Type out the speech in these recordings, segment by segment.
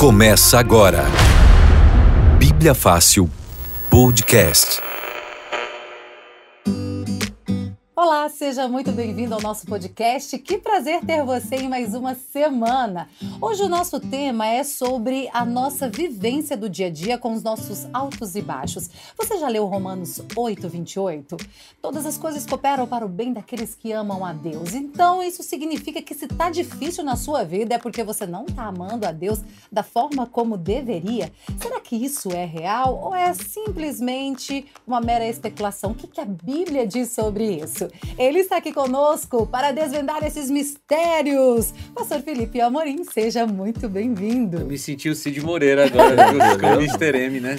Começa agora. Bíblia Fácil Podcast. Olá, seja muito bem-vindo ao nosso podcast. Que prazer ter você em mais uma semana. Hoje o nosso tema é sobre a nossa vivência do dia a dia com os nossos altos e baixos. Você já leu Romanos 8:28? Todas as coisas cooperam para o bem daqueles que amam a Deus. Então isso significa que se está difícil na sua vida é porque você não está amando a Deus da forma como deveria. Será que isso é real ou é simplesmente uma mera especulação? O que a Bíblia diz sobre isso? Ele está aqui conosco para desvendar esses mistérios. Pastor Felipe Amorim, seja muito bem-vindo. Eu me senti o Cid Moreira agora, com o Mr. M, né?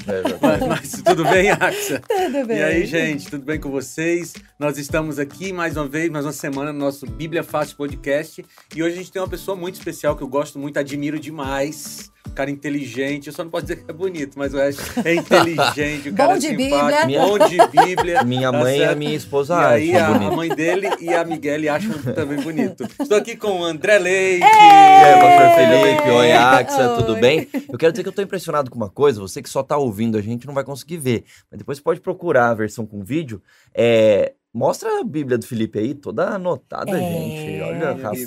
Mas tudo bem, Axa? Tudo bem. E aí, gente, tudo bem com vocês? Nós estamos aqui mais uma vez, mais uma semana no nosso Bíblia Fácil Podcast. E hoje a gente tem uma pessoa muito especial que eu gosto muito, admiro demais. Um cara inteligente, eu só não posso dizer que é bonito, mas o resto é inteligente, o cara bom de simpático, Bíblia. Bom de Bíblia. Minha mãe e a minha esposa acham acham bonito. A mãe dele e a Miguel acham também bonito. Estou aqui com o André Leite. E aí, pastor Felipe, oi, Axa, tudo Oi. bem? Eu quero dizer que eu tô impressionado com uma coisa, você que só tá ouvindo a gente não vai conseguir ver, mas depois você pode procurar a versão com vídeo, mostra a Bíblia do Felipe aí, toda anotada, gente. Olha, rapaz.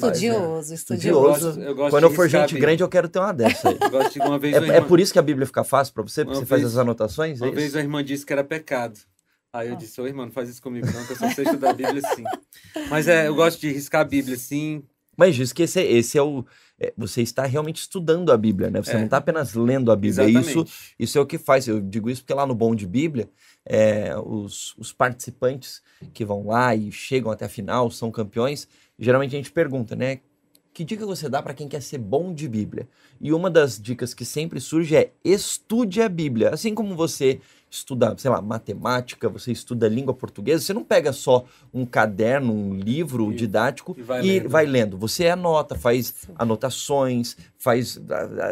Estudioso. Eu gosto Quando de eu for riscar a gente Bíblia. grande, eu quero ter uma dessa aí. Eu gosto de uma vez É por isso que a Bíblia fica fácil pra você? Porque Uma você faz vez- as anotações? Uma É vez isso? a irmã disse que era pecado. Aí eu disse, ô irmã, não faz isso comigo não, que eu só sei estudar a Bíblia assim. Mas eu gosto de riscar a Bíblia assim. Mas diz que esse é o... você está realmente estudando a Bíblia, né? Você não está apenas lendo a Bíblia. Exatamente. Isso é o que faz. Eu digo isso porque lá no Bom de Bíblia, os participantes que vão lá e chegam até a final, são campeões, geralmente a gente pergunta, né? Que dica você dá para quem quer ser bom de Bíblia? E uma das dicas que sempre surge é estude a Bíblia. Assim como você estuda, sei lá, matemática, você estuda língua portuguesa, você não pega só um caderno, um livro didático e vai lendo. Você anota, faz anotações, faz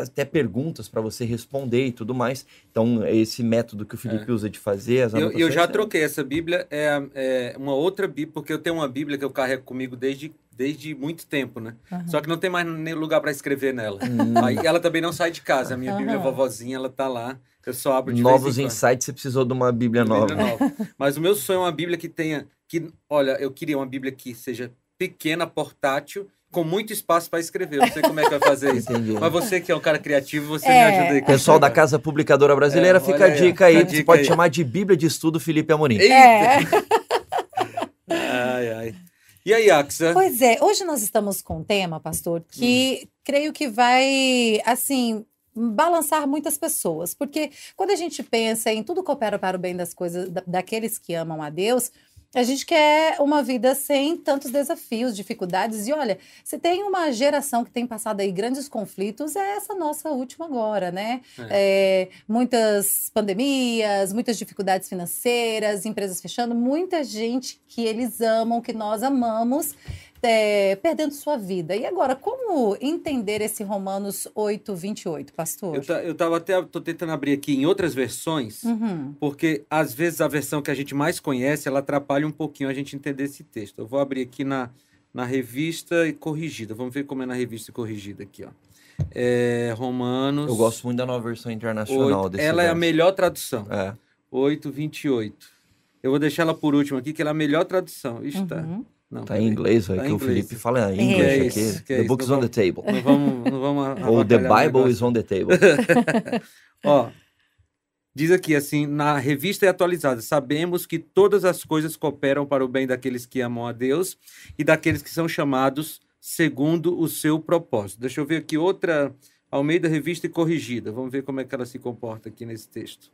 até perguntas para você responder e tudo mais. Então, esse método que o Felipe usa de fazer as anotações... Eu já troquei essa Bíblia, é uma outra Bíblia, porque eu tenho uma Bíblia que eu carrego comigo desde muito tempo, né? Só que não tem mais nem lugar para escrever nela. Aí ela também não sai de casa. A minha Bíblia vovozinha, ela tá lá. Eu só abro de Novos vez em quando. insights, você precisou de uma Bíblia nova. Mas o meu sonho é uma Bíblia que tenha... Olha, eu queria uma Bíblia que seja pequena, portátil, com muito espaço para escrever. Eu não sei como é que vai fazer isso. Entendi. Mas você que é um cara criativo, você me ajuda aí. Pessoal da Casa Publicadora Brasileira, fica a olha aí, dica aí. fica a Você dica pode aí. chamar de Bíblia de Estudo Felipe Amorim. Ai. E aí, Axa? Pois é, hoje nós estamos com um tema, pastor, que creio que vai, assim, balançar muitas pessoas. Porque quando a gente pensa em tudo coopera para o bem das coisas, daqueles que amam a Deus, a gente quer uma vida sem tantos desafios, dificuldades. E olha, se tem uma geração que tem passado aí grandes conflitos, é essa nossa última agora, né? Muitas pandemias, muitas dificuldades financeiras, empresas fechando, muita gente que eles amam, que nós amamos, perdendo sua vida. E agora, como entender esse Romanos 8:28, pastor? Tô tentando abrir aqui em outras versões, porque às vezes a versão que a gente mais conhece, ela atrapalha um pouquinho a gente entender esse texto. Eu vou abrir aqui na revista e corrigida. Vamos ver como é na revista e corrigida aqui, ó. Romanos... Eu gosto muito da nova versão internacional 8, desse ela é a verso. melhor tradução. 8:28. Eu vou deixar ela por último aqui, que ela é a melhor tradução. Ixi, tá. Não, Tá em inglês, Tá que em o inglês. Felipe fala em inglês aqui. Que é The isso, book's não on the table. Não vamos Ou the avacalhar o Bible negócio. is on the table. Ó, diz aqui assim, na revista atualizada, sabemos que todas as coisas cooperam para o bem daqueles que amam a Deus e daqueles que são chamados segundo o seu propósito. Deixa eu ver aqui outra, Almeida Revista e Corrigida. Vamos ver como é que ela se comporta aqui nesse texto.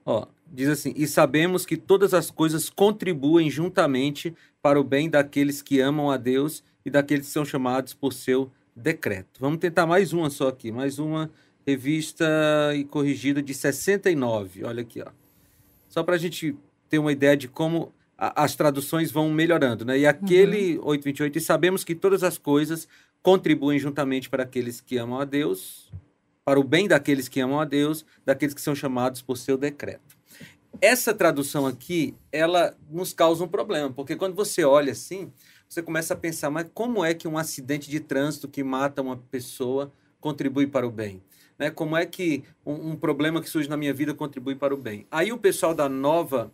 Ó, diz assim, e sabemos que todas as coisas contribuem juntamente para o bem daqueles que amam a Deus e daqueles que são chamados por seu decreto. Vamos tentar mais uma só aqui, mais uma revista e corrigida de 69, olha aqui, ó. Só para a gente ter uma ideia de como as traduções vão melhorando, né? E aquele 8:28, e sabemos que todas as coisas contribuem juntamente para aqueles que amam a Deus, para o bem daqueles que amam a Deus, daqueles que são chamados por seu decreto. Essa tradução aqui, ela nos causa um problema, porque quando você olha assim, você começa a pensar, mas como é que um acidente de trânsito que mata uma pessoa contribui para o bem? Né? Como é que um problema que surge na minha vida contribui para o bem? Aí o pessoal da nova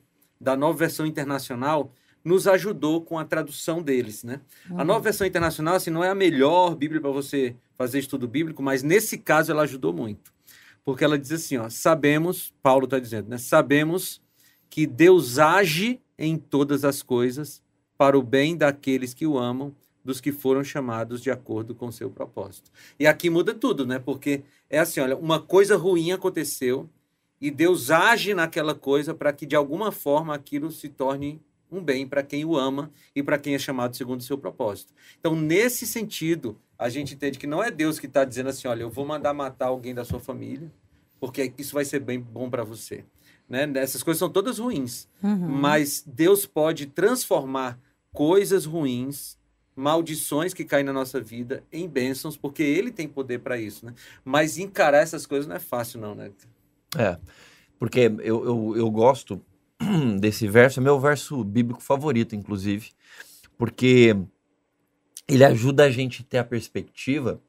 versão internacional nos ajudou com a tradução deles, né? A nova versão internacional, assim, não é a melhor Bíblia para você fazer estudo bíblico, mas nesse caso ela ajudou muito. Porque ela diz assim, ó, sabemos, Paulo está dizendo, né? Sabemos que Deus age em todas as coisas para o bem daqueles que o amam, dos que foram chamados de acordo com o seu propósito. E aqui muda tudo, né? Porque é assim, olha, uma coisa ruim aconteceu e Deus age naquela coisa para que, de alguma forma, aquilo se torne um bem para quem o ama e para quem é chamado segundo o seu propósito. Então, nesse sentido, a gente entende que não é Deus que está dizendo assim, olha, eu vou mandar matar alguém da sua família, porque isso vai ser bem bom para você. Né? Essas coisas são todas ruins, mas Deus pode transformar coisas ruins, maldições que caem na nossa vida, em bênçãos, porque Ele tem poder para isso. Né? Mas encarar essas coisas não é fácil, não, né? Porque eu gosto desse verso, é meu verso bíblico favorito, inclusive, porque ele ajuda a gente a ter a perspectiva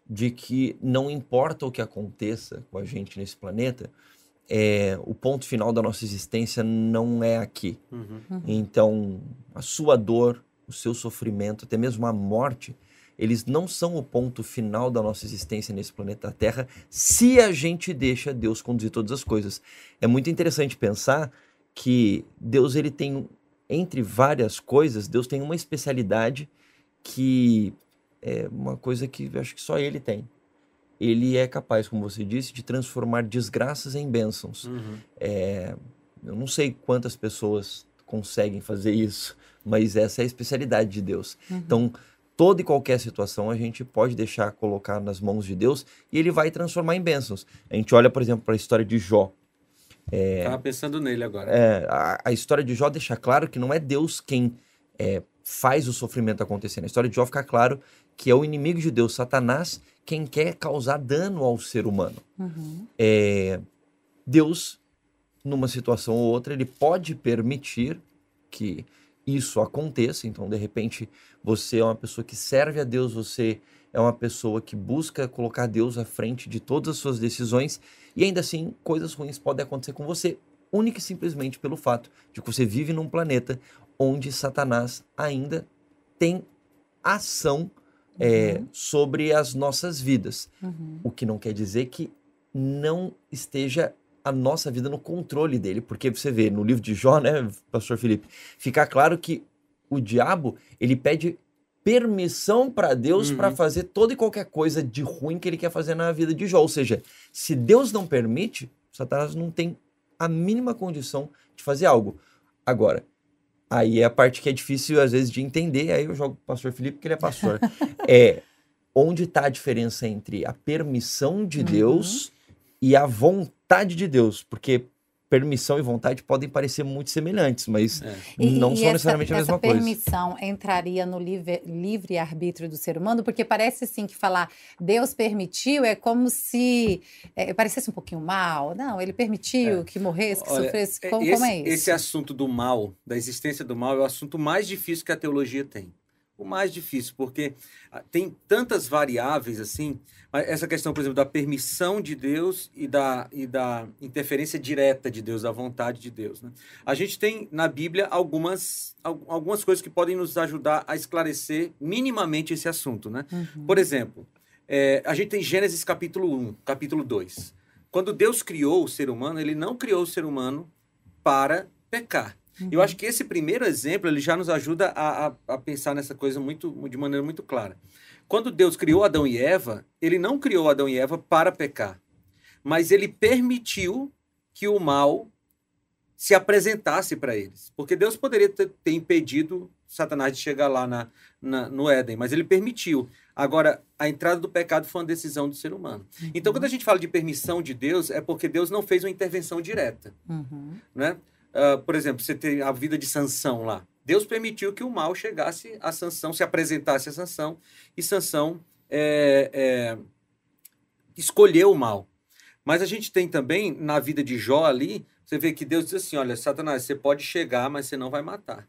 de que não importa o que aconteça com a gente nesse planeta, o ponto final da nossa existência não é aqui. Então, a sua dor, o seu sofrimento, até mesmo a morte, eles não são o ponto final da nossa existência nesse planeta Terra, se a gente deixa Deus conduzir todas as coisas. É muito interessante pensar que Deus, ele tem, entre várias coisas, Deus tem uma especialidade que é uma coisa que eu acho que só Ele tem. Ele é capaz, como você disse, de transformar desgraças em bênçãos. Eu não sei quantas pessoas conseguem fazer isso, mas essa é a especialidade de Deus. Então, toda e qualquer situação a gente pode deixar colocar nas mãos de Deus e Ele vai transformar em bênçãos. A gente olha, por exemplo, para a história de Jó. Estava pensando nele agora. A história de Jó deixa claro que não é Deus quem faz o sofrimento acontecer. Na história de Jó fica claro que é o inimigo de Deus, Satanás, quem quer causar dano ao ser humano. Deus, numa situação ou outra, ele pode permitir que isso aconteça. Então, de repente, você é uma pessoa que serve a Deus, você é uma pessoa que busca colocar Deus à frente de todas as suas decisões, e ainda assim, coisas ruins podem acontecer com você, única e simplesmente pelo fato de que você vive num planeta onde Satanás ainda tem ação sobre as nossas vidas. O que não quer dizer que não esteja a nossa vida no controle dele, porque você vê no livro de Jó, né, pastor Felipe, fica claro que o diabo, ele pede permissão para Deus para fazer toda e qualquer coisa de ruim que ele quer fazer na vida de Jó. Ou seja, se Deus não permite, Satanás não tem a mínima condição de fazer algo. Agora, aí é a parte que é difícil às vezes de entender, aí eu jogo pro pastor Felipe, porque ele é pastor. Onde está a diferença entre a permissão de Deus e a vontade de Deus? Porque permissão e vontade podem parecer muito semelhantes, mas não são necessariamente a mesma coisa. Essa permissão entraria no livre-arbítrio do ser humano? Porque parece assim que falar Deus permitiu é como se parecesse um pouquinho mal. Não, ele permitiu que morresse, que sofresse. Como é isso? Esse assunto do mal, da existência do mal, é o assunto mais difícil que a teologia tem. O mais difícil, porque tem tantas variáveis assim, essa questão, por exemplo, da permissão de Deus e da interferência direta de Deus, da vontade de Deus. Né? A gente tem na Bíblia algumas coisas que podem nos ajudar a esclarecer minimamente esse assunto. Né? Por exemplo, a gente tem Gênesis capítulo 1, capítulo 2. Quando Deus criou o ser humano, ele não criou o ser humano para pecar. Eu acho que esse primeiro exemplo ele já nos ajuda a pensar nessa coisa de maneira muito clara. Quando Deus criou Adão e Eva, ele não criou Adão e Eva para pecar, mas ele permitiu que o mal se apresentasse para eles. Porque Deus poderia ter impedido Satanás de chegar lá no Éden, mas ele permitiu. Agora, a entrada do pecado foi uma decisão do ser humano. Então, quando a gente fala de permissão de Deus, é porque Deus não fez uma intervenção direta. Né? Por exemplo, você tem a vida de Sansão lá. Deus permitiu que o mal chegasse a Sansão, se apresentasse a Sansão, e Sansão escolheu o mal. Mas a gente tem também, na vida de Jó ali, você vê que Deus diz assim, olha, Satanás, você pode chegar, mas você não vai matar.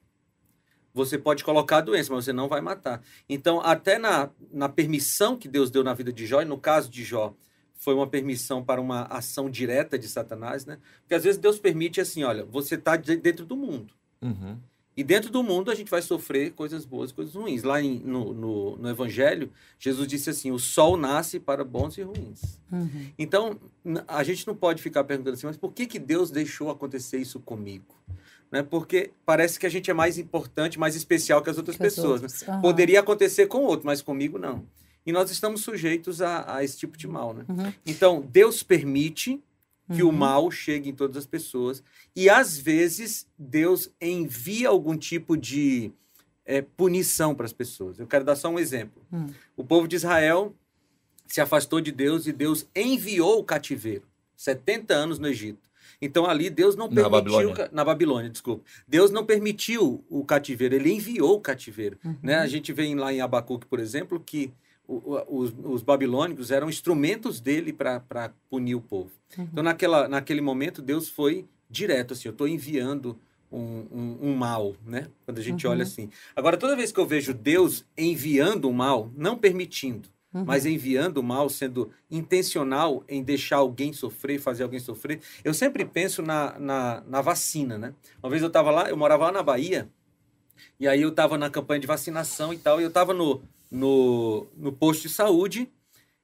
você pode colocar a doença, mas você não vai matar. Então, até na permissão que Deus deu na vida de Jó, e no caso de Jó, foi uma permissão para uma ação direta de Satanás, né? Porque às vezes Deus permite assim, olha, você está dentro do mundo. Uhum. E dentro do mundo a gente vai sofrer coisas boas e coisas ruins. Lá no Evangelho, Jesus disse assim, o sol nasce para bons e ruins. Uhum. Então, a gente não pode ficar perguntando assim, mas por que Deus deixou acontecer isso comigo? Né? Porque parece que a gente é mais importante, mais especial que as outras pessoas. Né? Uhum. Poderia acontecer com outro, mas comigo não. E nós estamos sujeitos a esse tipo de mal. Né? Uhum. Então, Deus permite que o mal chegue em todas as pessoas. E, às vezes, Deus envia algum tipo de punição para as pessoas. Eu quero dar só um exemplo. O povo de Israel se afastou de Deus e Deus enviou o cativeiro. 70 anos no Egito. Então, ali, Deus não permitiu... Na Babilônia, desculpa. Deus não permitiu o cativeiro, ele enviou o cativeiro. Né? A gente vê lá em Abacuque, por exemplo, que os babilônicos eram instrumentos dele para punir o povo. Então, naquele momento, Deus foi direto, assim, eu estou enviando um mal, né? Quando a gente olha assim. Agora, toda vez que eu vejo Deus enviando o mal, não permitindo, mas enviando o mal, sendo intencional em deixar alguém sofrer, fazer alguém sofrer, eu sempre penso na vacina, né? Uma vez eu morava lá na Bahia, e aí eu estava na campanha de vacinação e tal, e eu estava no posto de saúde,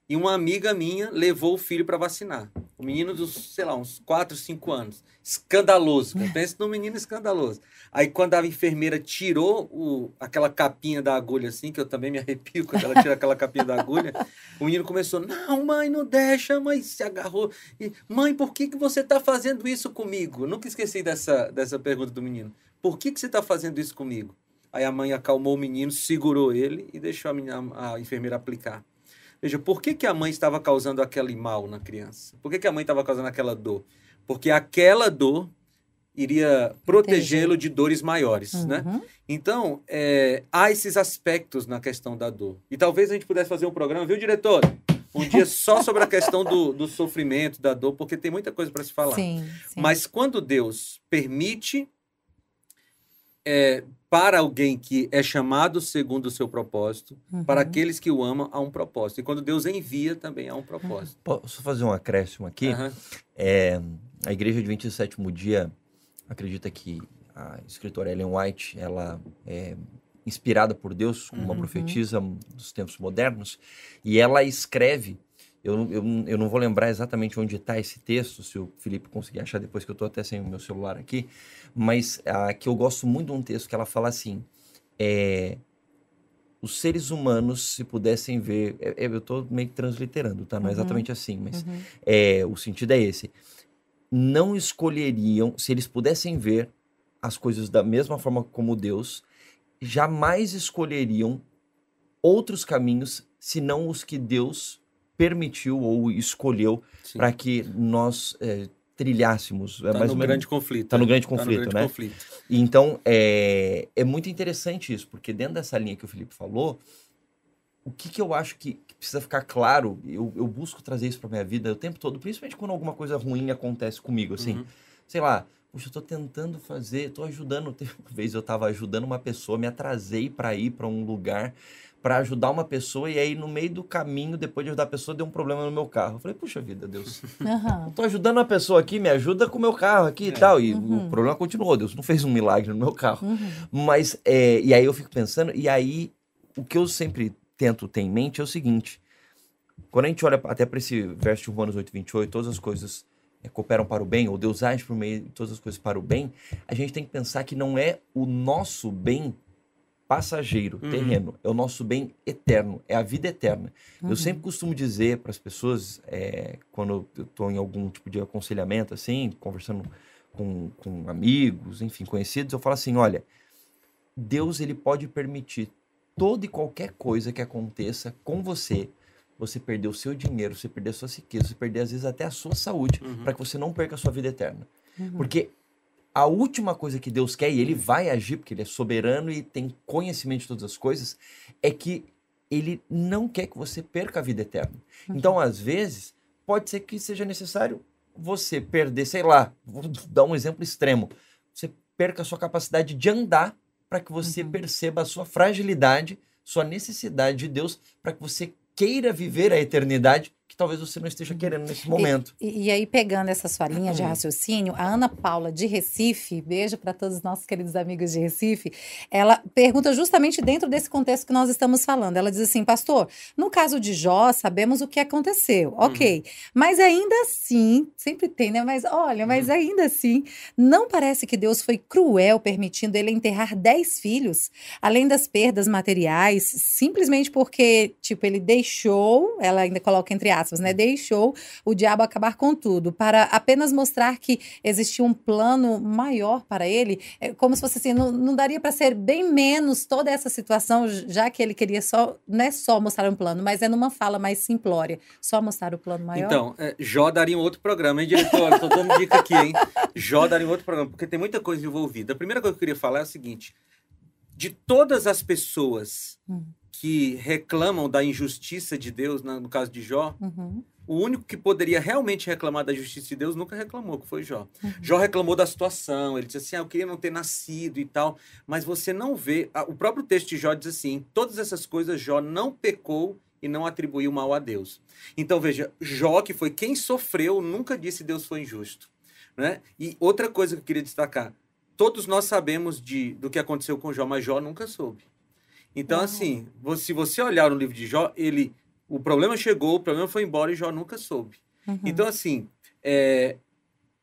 e uma amiga minha levou o filho para vacinar. O menino dos, sei lá, uns 4, 5 anos. Escandaloso. Pensa num menino escandaloso. Aí, quando a enfermeira tirou aquela capinha da agulha, assim, que eu também me arrepio quando ela tira aquela capinha da agulha, o menino começou, não, mãe, não deixa, mãe, se agarrou. E, mãe, por que você está fazendo isso comigo? Eu nunca esqueci dessa pergunta do menino. Por que você está fazendo isso comigo? Aí a mãe acalmou o menino, segurou ele e deixou a enfermeira aplicar. Veja, por que a mãe estava causando aquele mal na criança? Por que a mãe estava causando aquela dor? Porque aquela dor iria protegê-lo de dores maiores, né? Então, há esses aspectos na questão da dor. E talvez a gente pudesse fazer um programa, viu, diretor? Um dia só sobre a questão do sofrimento, da dor, porque tem muita coisa para se falar. Sim. Mas quando Deus permite... para alguém que é chamado segundo o seu propósito, para aqueles que o amam, há um propósito. E quando Deus envia, também há um propósito. Posso fazer um acréscimo aqui? A Igreja Adventista do Sétimo Dia acredita que a escritora Ellen White, ela é inspirada por Deus, como uma profetisa dos tempos modernos, e ela escreve, eu não vou lembrar exatamente onde está esse texto, se o Felipe conseguir achar depois, que eu estou até sem o meu celular aqui, mas que eu gosto muito de um texto que ela fala assim, os seres humanos, se pudessem ver, eu estou meio que transliterando, tá? Não é exatamente assim, mas o sentido é esse, não escolheriam, se eles pudessem ver as coisas da mesma forma como Deus, jamais escolheriam outros caminhos, senão os que Deus permitiu ou escolheu para que nós trilhássemos. Está no grande conflito. Está no grande conflito, né? Então, é muito interessante isso, porque dentro dessa linha que o Felipe falou, o que eu acho que precisa ficar claro, eu busco trazer isso para minha vida o tempo todo, principalmente quando alguma coisa ruim acontece comigo, assim, sei lá, puxa, eu estou tentando fazer, estou ajudando, uma vez eu estava ajudando uma pessoa, me atrasei para ir para um lugar, para ajudar uma pessoa, e aí no meio do caminho, depois de ajudar a pessoa, deu um problema no meu carro. Eu falei, puxa vida, Deus, eu tô ajudando uma pessoa aqui, me ajuda com o meu carro aqui e tal. E o problema continuou, Deus não fez um milagre no meu carro. Mas, e aí eu fico pensando, e aí o que eu sempre tento ter em mente é o seguinte, quando a gente olha até para esse verso de Romanos 8:28, todas as coisas cooperam para o bem, ou Deus age por meio de todas as coisas para o bem, a gente tem que pensar que não é o nosso bem passageiro, terreno, é o nosso bem eterno, é a vida eterna. Eu sempre costumo dizer para as pessoas, quando eu estou em algum tipo de aconselhamento, assim, conversando com amigos, enfim, conhecidos, eu falo assim, olha, Deus, ele pode permitir toda e qualquer coisa que aconteça com você perder o seu dinheiro, você perder a sua riqueza, você perder, às vezes, até a sua saúde, para que você não perca a sua vida eterna. Porque a última coisa que Deus quer, e ele vai agir, porque ele é soberano e tem conhecimento de todas as coisas, é que ele não quer que você perca a vida eterna. Então, às vezes, pode ser que seja necessário você perder, sei lá, vou dar um exemplo extremo, você perca a sua capacidade de andar para que você perceba a sua fragilidade, sua necessidade de Deus, para que você queira viver a eternidade que talvez você não esteja querendo nesse momento. E aí, pegando essa sua linha de raciocínio, a Ana Paula de Recife, beijo para todos os nossos queridos amigos de Recife, ela pergunta justamente dentro desse contexto que nós estamos falando. Ela diz assim, pastor, no caso de Jó, sabemos o que aconteceu, ok, mas ainda assim, sempre tem, né? Mas olha, mas ainda assim, não parece que Deus foi cruel permitindo ele enterrar 10 filhos, além das perdas materiais, simplesmente porque, tipo, ele deixou, ela ainda coloca entre aspas, né? Deixou o diabo acabar com tudo, para apenas mostrar que existia um plano maior para ele, como se fosse assim, não daria para ser bem menos toda essa situação, já que ele queria só, não é só mostrar um plano, mas é numa fala mais simplória, só mostrar o plano maior. Então, Jó daria um outro programa, hein, diretor? Tô dando dica aqui, hein? Jó daria um outro programa, porque tem muita coisa envolvida. A primeira coisa que eu queria falar é a seguinte, de todas as pessoas que reclamam da injustiça de Deus, no caso de Jó, o único que poderia realmente reclamar da justiça de Deus nunca reclamou, que foi Jó. Jó reclamou da situação, ele disse assim, eu queria não ter nascido e tal, mas você não vê, o próprio texto de Jó diz assim, em todas essas coisas Jó não pecou e não atribuiu mal a Deus. Então veja, Jó, que foi quem sofreu, nunca disse Deus foi injusto, né? E outra coisa que eu queria destacar, todos nós sabemos do que aconteceu com Jó, mas Jó nunca soube. Então, assim, se você olhar no livro de Jó, o problema chegou, o problema foi embora e Jó nunca soube. Então, assim,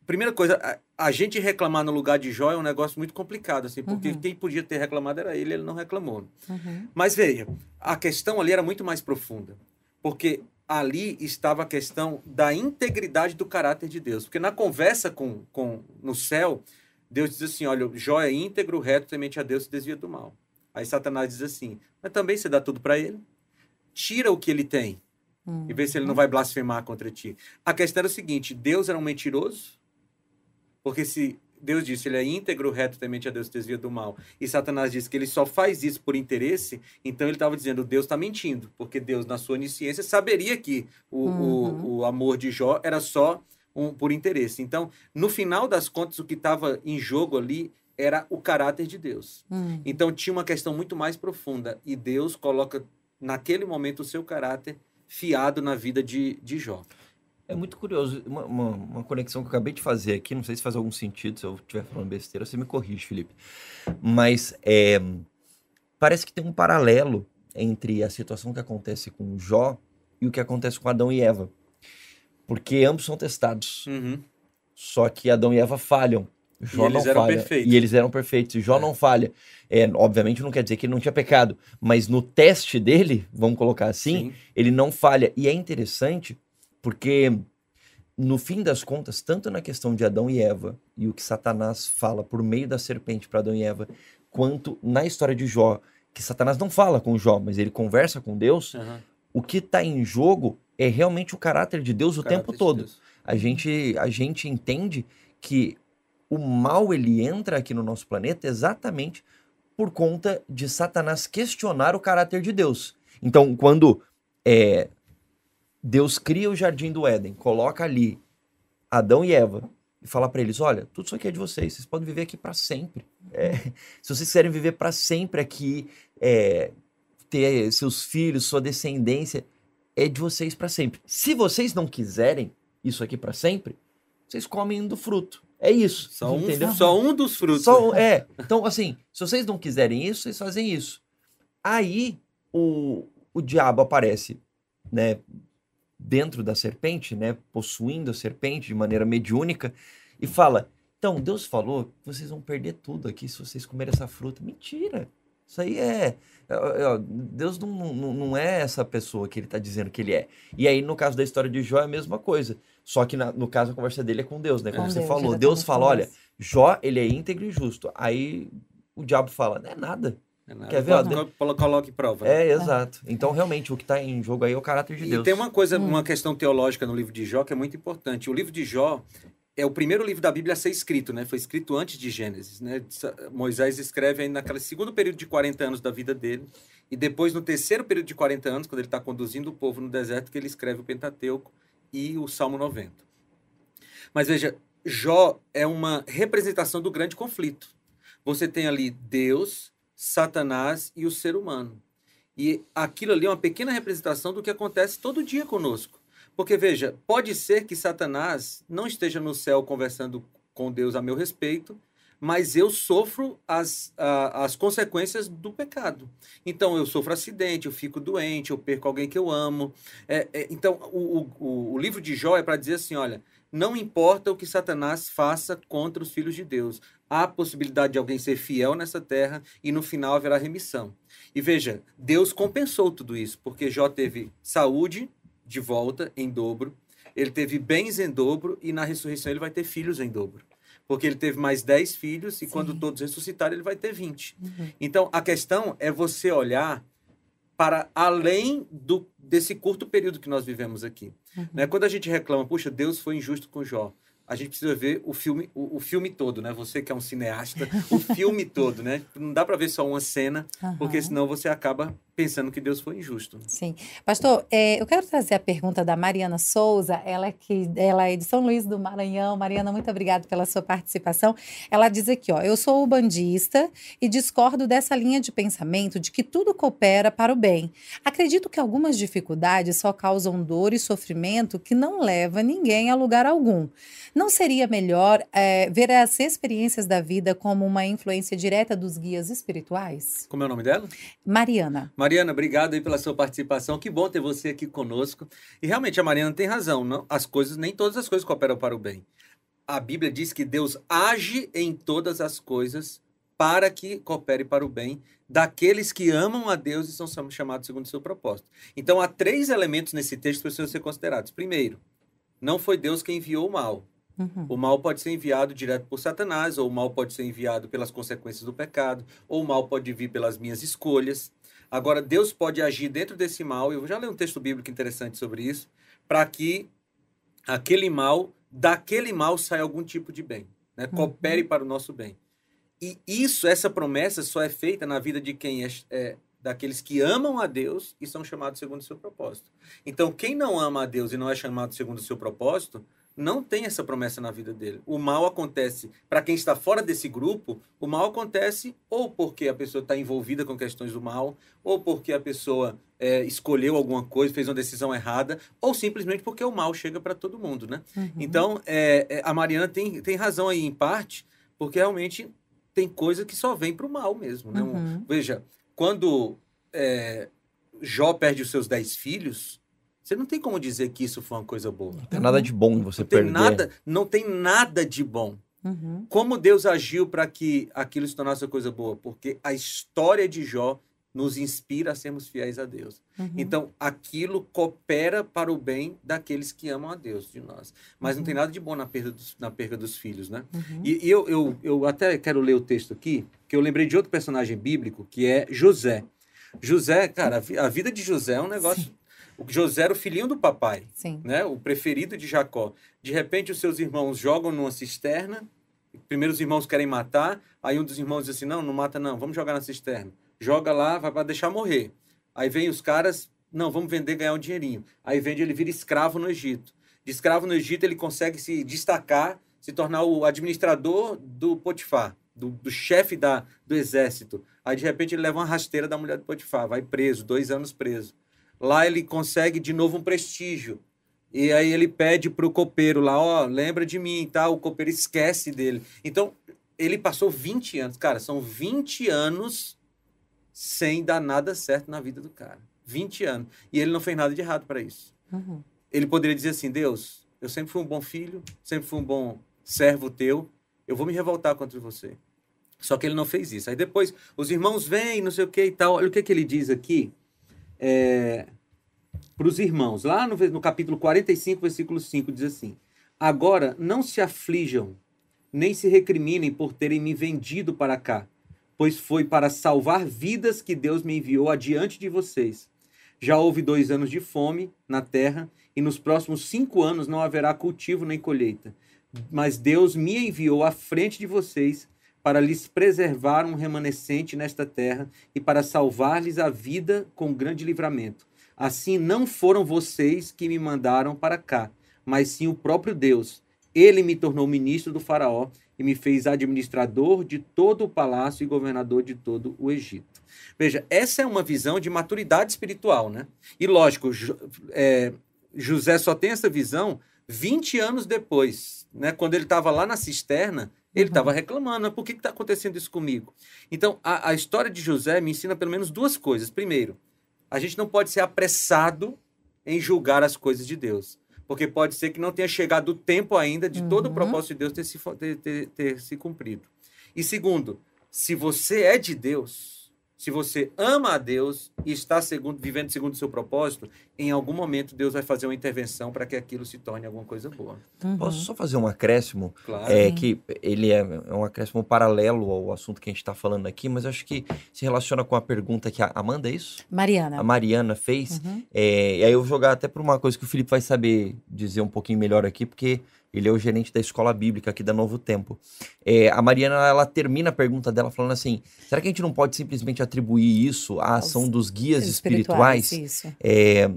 primeira coisa, a gente reclamar no lugar de Jó é um negócio muito complicado, assim, porque quem podia ter reclamado era ele não reclamou. Mas veja, a questão ali era muito mais profunda, porque ali estava a questão da integridade do caráter de Deus. Porque na conversa no céu, Deus diz assim, olha, Jó é íntegro, reto, temente a Deus, se desvia do mal. Aí Satanás diz assim, mas também você dá tudo para ele, tira o que ele tem e vê se ele não vai blasfemar contra ti. A questão era o seguinte, Deus era um mentiroso? Porque se Deus disse, ele é íntegro, reto, temente a Deus, se desvia do mal, e Satanás disse que ele só faz isso por interesse, então ele estava dizendo, Deus está mentindo, porque Deus, na sua onisciência, saberia que o amor de Jó era só por interesse. Então, no final das contas, o que estava em jogo ali era o caráter de Deus. Então, tinha uma questão muito mais profunda. E Deus coloca, naquele momento, o seu caráter fiado na vida de Jó. É muito curioso. Uma conexão que eu acabei de fazer aqui, não sei se faz algum sentido, se eu estiver falando besteira, você me corrige, Felipe. Mas parece que tem um paralelo entre a situação que acontece com Jó e o que acontece com Adão e Eva. Porque ambos são testados. Só que Adão e Eva falham. Jó não falha. E eles eram perfeitos. E Jó não falha. Obviamente não quer dizer que ele não tinha pecado, mas no teste dele, vamos colocar assim, ele não falha. E é interessante porque, no fim das contas, tanto na questão de Adão e Eva, e o que Satanás fala por meio da serpente para Adão e Eva, quanto na história de Jó, que Satanás não fala com Jó, mas ele conversa com Deus, o que está em jogo é realmente o caráter de Deus o tempo todo. A gente entende que o mal ele entra aqui no nosso planeta exatamente por conta de Satanás questionar o caráter de Deus. Então, quando Deus cria o Jardim do Éden, coloca ali Adão e Eva e fala para eles, olha, tudo isso aqui é de vocês podem viver aqui para sempre. Se vocês quiserem viver para sempre aqui, ter seus filhos, sua descendência, é de vocês para sempre. Se vocês não quiserem isso aqui para sempre, vocês comem do fruto. É isso. Só um dos frutos. Então, assim, se vocês não quiserem isso, vocês fazem isso. Aí, o diabo aparece, né, dentro da serpente, né, possuindo a serpente de maneira mediúnica, e fala, então, Deus falou que vocês vão perder tudo aqui se vocês comerem essa fruta. Mentira! Isso aí Deus não é essa pessoa que ele está dizendo que ele é. E aí, no caso da história de Jó, é a mesma coisa. Só que, no caso, a conversa dele é com Deus, né? Como você falou. Deus fala, olha, Jó, ele é íntegro e justo. Aí, o diabo fala, não é nada. Quer ver? Coloque prova. Né? Exato. Então, realmente, o que está em jogo aí é o caráter de Deus. E tem uma questão teológica no livro de Jó que é muito importante. O livro de Jó é o primeiro livro da Bíblia a ser escrito, né? Foi escrito antes de Gênesis, né? Moisés escreve aí naquele segundo período de 40 anos da vida dele, e depois no terceiro período de 40 anos, quando ele está conduzindo o povo no deserto, que ele escreve o Pentateuco e o Salmo 90. Mas veja, Jó é uma representação do grande conflito. Você tem ali Deus Satanás e o ser humano. E aquilo ali é uma pequena representação do que acontece todo dia conosco. Porque, veja, pode ser que Satanás não esteja no céu conversando com Deus a meu respeito, mas eu sofro as consequências do pecado. Então, eu sofro acidente, eu fico doente, eu perco alguém que eu amo. Então, o livro de Jó é para dizer assim, olha, não importa o que Satanás faça contra os filhos de Deus, há a possibilidade de alguém ser fiel nessa terra e no final haverá remissão. E veja, Deus compensou tudo isso, porque Jó teve saúde de volta em dobro, ele teve bens em dobro e na ressurreição ele vai ter filhos em dobro. Porque ele teve mais 10 filhos e quando todos ressuscitarem ele vai ter 20. Então, a questão é você olhar para além desse curto período que nós vivemos aqui. Né? Quando a gente reclama, puxa, Deus foi injusto com Jó, a gente precisa ver o filme todo, né? Você que é um cineasta, o filme todo, né? Não dá para ver só uma cena, porque senão você acaba pensando que Deus foi injusto. Sim. Pastor, eu quero trazer a pergunta da Mariana Souza, ela é de São Luís do Maranhão. Mariana, muito obrigada pela sua participação. Ela diz aqui, ó, eu sou ubandista e discordo dessa linha de pensamento de que tudo coopera para o bem. Acredito que algumas dificuldades só causam dor e sofrimento que não leva ninguém a lugar algum. Não seria melhor ver as experiências da vida como uma influência direta dos guias espirituais? Como é o nome dela? Mariana. Mariana, obrigado aí pela sua participação. Que bom ter você aqui conosco. E realmente a Mariana tem razão. Não, nem todas as coisas cooperam para o bem. A Bíblia diz que Deus age em todas as coisas para que coopere para o bem daqueles que amam a Deus e são chamados segundo o seu propósito. Então há 3 elementos nesse texto que precisam ser considerados. Primeiro, não foi Deus quem enviou o mal. O mal pode ser enviado direto por Satanás, ou o mal pode ser enviado pelas consequências do pecado, ou o mal pode vir pelas minhas escolhas. Agora, Deus pode agir dentro desse mal, eu já li um texto bíblico interessante sobre isso, para que daquele mal saia algum tipo de bem, né? Coopere para o nosso bem. E essa promessa só é feita na vida de quem daqueles que amam a Deus e são chamados segundo o seu propósito. Então, quem não ama a Deus e não é chamado segundo o seu propósito, não tem essa promessa na vida dele. O mal acontece, para quem está fora desse grupo, o mal acontece ou porque a pessoa está envolvida com questões do mal, ou porque a pessoa escolheu alguma coisa, fez uma decisão errada, ou simplesmente porque o mal chega para todo mundo, né? Então, a Mariana tem razão aí em parte, porque realmente tem coisa que só vem para o mal mesmo, né? Veja, quando Jó perde os seus 10 filhos, você não tem como dizer que isso foi uma coisa boa. Não tem nada de bom você perder. Não tem nada de bom. Como Deus agiu para que aquilo se tornasse uma coisa boa? Porque a história de Jó nos inspira a sermos fiéis a Deus. Então, aquilo coopera para o bem daqueles que amam a Deus, de nós. Mas não tem nada de bom na perda dos filhos, né? E eu até quero ler o texto aqui, que eu lembrei de outro personagem bíblico, que é José. José, cara, a vida de José é um negócio... Sim. José era o filhinho do papai, né? O preferido de Jacó. De repente, os seus irmãos jogam numa cisterna. Primeiro os irmãos querem matar. Aí um dos irmãos diz assim, não mata não, vamos jogar na cisterna. Joga lá, vai para deixar morrer. Aí vem os caras, não, vamos vender, ganhar um dinheirinho. Aí vende, ele vira escravo no Egito. De escravo no Egito, ele consegue se destacar, se tornar o administrador do Potifar, do chefe do exército. Aí, de repente, ele leva uma rasteira da mulher do Potifar, vai preso, 2 anos preso. Lá ele consegue de novo um prestígio. E aí ele pede para o copeiro lá, lembra de mim, tá? O copeiro esquece dele. Então, ele passou 20 anos. Cara, são 20 anos sem dar nada certo na vida do cara. 20 anos. E ele não fez nada de errado para isso. Ele poderia dizer assim, Deus, eu sempre fui um bom filho, sempre fui um bom servo teu, eu vou me revoltar contra você. Só que ele não fez isso. Aí depois, os irmãos vêm, não sei o que e tal. Olha o que ele diz aqui. Para os irmãos, lá no capítulo 45, versículo 5, diz assim, agora não se aflijam, nem se recriminem por terem me vendido para cá, pois foi para salvar vidas que Deus me enviou adiante de vocês. Já houve 2 anos de fome na terra, e nos próximos 5 anos não haverá cultivo nem colheita. Mas Deus me enviou à frente de vocês para lhes preservar um remanescente nesta terra e para salvar-lhes a vida com grande livramento. Assim, não foram vocês que me mandaram para cá, mas sim o próprio Deus. Ele me tornou ministro do faraó e me fez administrador de todo o palácio e governador de todo o Egito. Veja, essa é uma visão de maturidade espiritual, né? E lógico, José só tem essa visão 20 anos depois, né? Quando ele estava lá na cisterna, ele estava reclamando, por que está acontecendo isso comigo? Então, a história de José me ensina pelo menos duas coisas. Primeiro, a gente não pode ser apressado em julgar as coisas de Deus, porque pode ser que não tenha chegado o tempo ainda de todo o propósito de Deus ter se cumprido. E segundo, se você é de Deus, se você ama a Deus e está vivendo segundo o seu propósito, em algum momento Deus vai fazer uma intervenção para que aquilo se torne alguma coisa boa. Posso só fazer um acréscimo? Claro. Que ele é um acréscimo paralelo ao assunto que a gente está falando aqui, mas acho que se relaciona com a pergunta que a Amanda, é isso? Mariana. A Mariana fez. E aí eu vou jogar até por uma coisa que o Felipe vai saber dizer um pouquinho melhor aqui, porque ele é o gerente da escola bíblica aqui da Novo Tempo. A Mariana, ela termina a pergunta dela falando assim, será que a gente não pode simplesmente atribuir isso à ação dos guias espirituais? Isso.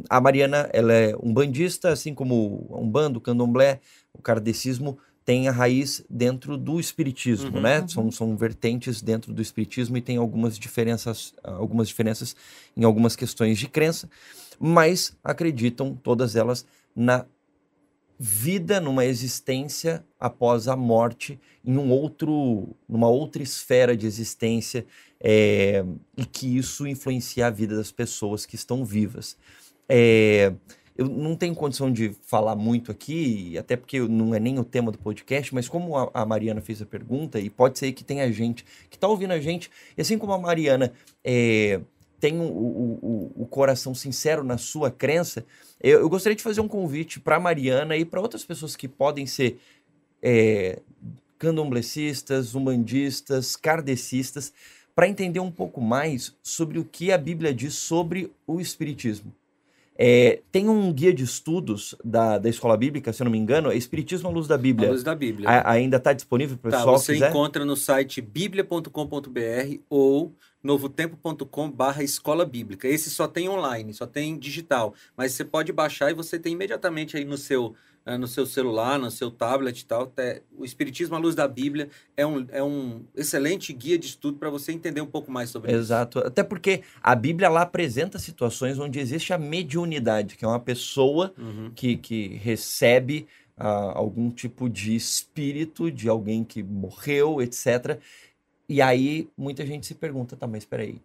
A Mariana, ela é umbandista, assim como o umbanda, o candomblé, o kardecismo tem a raiz dentro do espiritismo, né? São vertentes dentro do espiritismo e tem algumas diferenças em algumas questões de crença, mas acreditam todas elas na vida, numa existência após a morte, numa outra esfera de existência, e que isso influencia a vida das pessoas que estão vivas. Eu não tenho condição de falar muito aqui, até porque não é nem o tema do podcast, mas como a Mariana fez a pergunta, e pode ser que tenha gente que está ouvindo a gente, e assim como a Mariana tem o coração sincero na sua crença, eu gostaria de fazer um convite para a Mariana e para outras pessoas que podem ser candomblecistas, umbandistas, kardecistas, para entender um pouco mais sobre o que a Bíblia diz sobre o espiritismo. Tem um guia de estudos da Escola Bíblica, se eu não me engano, é Espiritismo à Luz da Bíblia. À Luz da Bíblia. Ainda está disponível para o pessoal você quiser? Encontra no site biblia.com.br ou novotempo.com/escola bíblica. Esse só tem online, só tem digital, mas você pode baixar e você tem imediatamente aí no seu celular, no seu tablet e tal. O Espiritismo à Luz da Bíblia é um excelente guia de estudo para você entender um pouco mais sobre isso. Exato, até porque a Bíblia lá apresenta situações onde existe a mediunidade, que é uma pessoa que recebe algum tipo de espírito de alguém que morreu, etc. E aí muita gente se pergunta, tá, mas espera aí,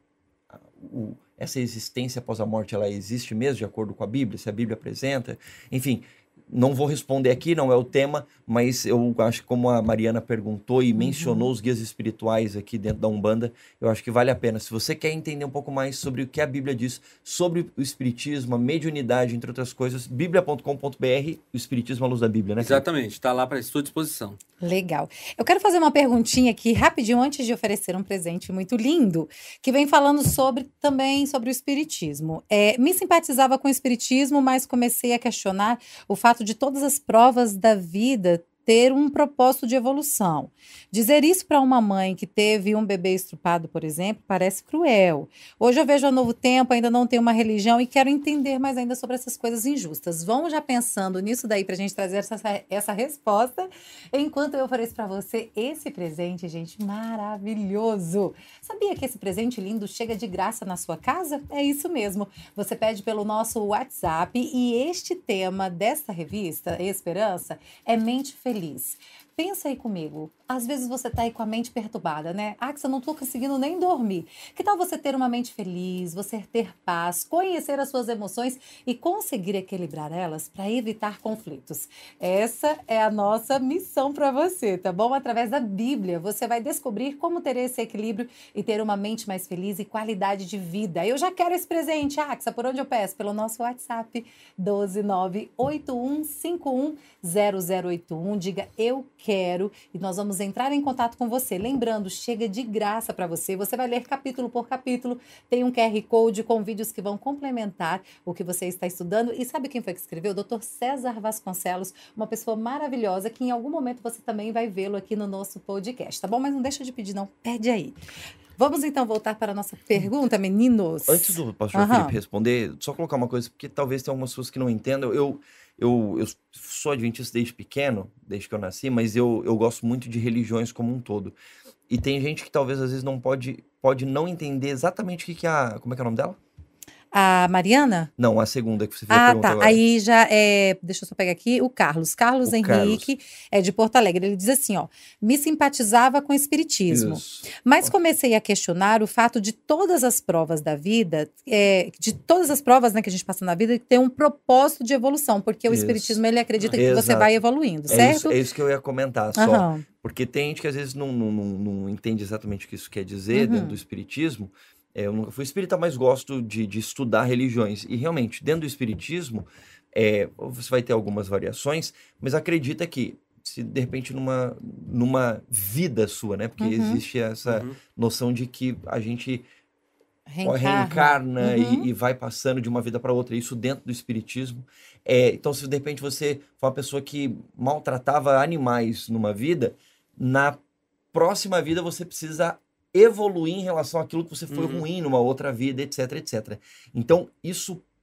essa existência após a morte, ela existe mesmo de acordo com a Bíblia? Se a Bíblia apresenta? Enfim, não vou responder aqui, não é o tema, mas eu acho que como a Mariana perguntou e mencionou os guias espirituais aqui dentro da Umbanda, eu acho que vale a pena. Se você quer entender um pouco mais sobre o que a Bíblia diz sobre o espiritismo, a mediunidade, entre outras coisas, biblia.com.br, o Espiritismo à Luz da Bíblia, né? Exatamente, está lá para sua disposição. Legal. Eu quero fazer uma perguntinha aqui, rapidinho, antes de oferecer um presente muito lindo, que vem falando também sobre o espiritismo. Me simpatizava com o espiritismo, mas comecei a questionar o fato de todas as provas da vida ter um propósito de evolução. Dizer isso para uma mãe que teve um bebê estrupado, por exemplo, parece cruel. Hoje eu vejo a Novo Tempo, ainda não tenho uma religião e quero entender mais ainda sobre essas coisas injustas. Vão já pensando nisso daí para a gente trazer essa resposta, enquanto eu ofereço para você esse presente, gente, maravilhoso. Sabia que esse presente lindo chega de graça na sua casa? É isso mesmo. Você pede pelo nosso WhatsApp e este tema desta revista, Esperança, é Mente Feliz. Pensa aí comigo, às vezes você tá aí com a mente perturbada, né? Eu não tô conseguindo nem dormir. Que tal você ter uma mente feliz, você ter paz, conhecer as suas emoções e conseguir equilibrar elas para evitar conflitos? Essa é a nossa missão para você, tá bom? Através da Bíblia, você vai descobrir como ter esse equilíbrio e ter uma mente mais feliz e qualidade de vida. Eu já quero esse presente, Axa, por onde eu peço? Pelo nosso WhatsApp, 12981510081. Diga, eu quero, e nós vamos entrar em contato com você. Lembrando, chega de graça para você. Você vai ler capítulo por capítulo. Tem um QR Code com vídeos que vão complementar o que você está estudando. E sabe quem foi que escreveu? O Dr. César Vasconcelos, uma pessoa maravilhosa que em algum momento você também vai vê-lo aqui no nosso podcast, tá bom? Mas não deixa de pedir, não. Pede aí. Vamos então voltar para a nossa pergunta, meninos. Antes do pastor Felipe responder, só colocar uma coisa, porque talvez tenha algumas pessoas que não entendam. eu sou adventista desde pequeno, desde que eu nasci, mas eu gosto muito de religiões como um todo. E tem gente que talvez às vezes não pode não entender exatamente o que é a... Como é que é o nome dela? A Mariana? Não, a segunda que você fez a pergunta Tá. agora. Aí já é. Deixa eu só pegar aqui. O Carlos. Carlos O Henrique é de Porto Alegre. Ele diz assim: ó, me simpatizava com o espiritismo, Isso. mas comecei a questionar o fato de todas as provas da vida, de todas as provas, né, que a gente passa na vida, ter um propósito de evolução, porque o Isso. espiritismo ele acredita que você Exato. vai evoluindo, certo? É isso que eu ia comentar, só. Aham. Porque tem gente que às vezes não entende exatamente o que isso quer dizer dentro do espiritismo. Eu nunca fui espírita, mas gosto de estudar religiões. E realmente, dentro do espiritismo, você vai ter algumas variações, mas acredita que, se de repente numa vida sua, né? Porque existe essa noção de que a gente reencarna e vai passando de uma vida para outra, isso dentro do espiritismo. Então, se de repente você for uma pessoa que maltratava animais numa vida, na próxima vida você precisa evoluir em relação àquilo que você foi ruim numa outra vida, etc, etc. Então,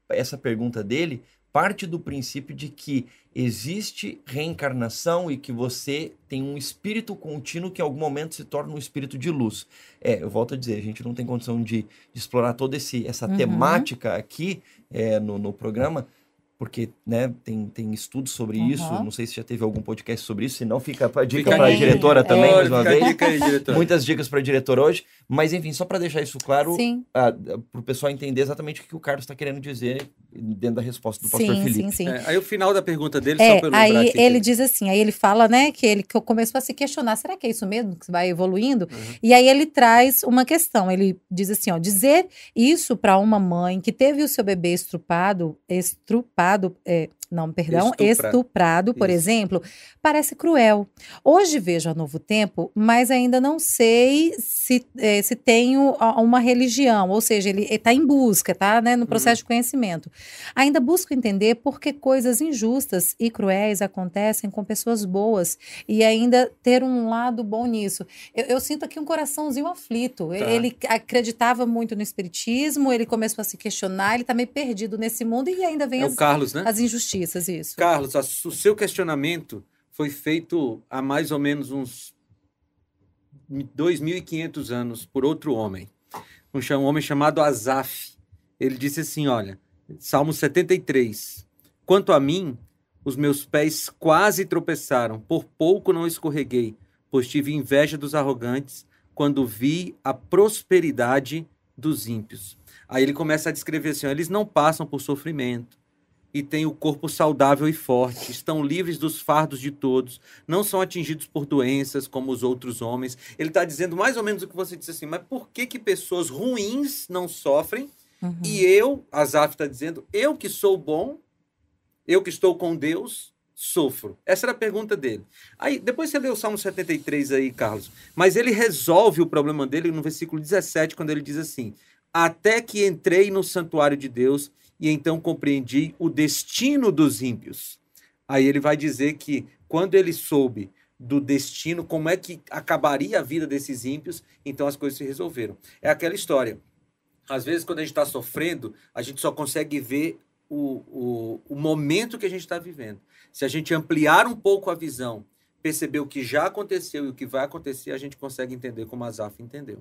essa pergunta dele parte do princípio de que existe reencarnação e que você tem um espírito contínuo que em algum momento se torna um espírito de luz. Eu volto a dizer, a gente não tem condição de explorar toda essa temática aqui no programa, porque, né, tem estudos sobre isso. Não sei se já teve algum podcast sobre isso, se não fica a dica para a diretora também, mais uma vez. Dica aí, diretora. Muitas dicas para a diretora hoje. Mas, enfim, só para deixar isso claro, Sim. para o pessoal entender exatamente o que o Carlos está querendo dizer dentro da resposta do pastor Felipe. Sim. Aí o final da pergunta dele, só para eu lembrar aí aqui. ele diz assim, aí ele fala, né, que começou a se questionar, será que é isso mesmo, que você vai evoluindo? E aí ele traz uma questão, ele diz assim, ó, dizer isso para uma mãe que teve o seu bebê estuprado, por Isso. exemplo, parece cruel. Hoje vejo a Novo Tempo, mas ainda não sei se tenho uma religião, ou seja, ele está em busca, tá, né, no processo de conhecimento. Ainda busco entender por que coisas injustas e cruéis acontecem com pessoas boas e ainda ter um lado bom nisso. Eu sinto aqui um coraçãozinho aflito. Tá. Ele acreditava muito no espiritismo, ele começou a se questionar, ele está meio perdido nesse mundo e ainda vem o Carlos, né? as injustiças, isso. Carlos, o seu questionamento foi feito há mais ou menos uns 2.500 anos por outro homem. Um homem chamado Asaf. Ele disse assim, olha, Salmo 73. Quanto a mim, os meus pés quase tropeçaram, por pouco não escorreguei, pois tive inveja dos arrogantes quando vi a prosperidade dos ímpios. Aí ele começa a descrever assim, ó, eles não passam por sofrimento e têm o corpo saudável e forte, estão livres dos fardos de todos, não são atingidos por doenças como os outros homens. Ele está dizendo mais ou menos o que você disse assim, mas por que pessoas ruins não sofrem? E eu, Asaf está dizendo, eu que sou bom, eu que estou com Deus, sofro. Essa era a pergunta dele. Aí, depois você lê o Salmo 73 aí, Carlos. Mas ele resolve o problema dele no versículo 17, quando ele diz assim, até que entrei no santuário de Deus e então compreendi o destino dos ímpios. Aí ele vai dizer que quando ele soube do destino, como é que acabaria a vida desses ímpios, então as coisas se resolveram. É aquela história. Às vezes, quando a gente está sofrendo, a gente só consegue ver o momento que a gente está vivendo. Se a gente ampliar um pouco a visão, perceber o que já aconteceu e o que vai acontecer, a gente consegue entender como Asaf entendeu.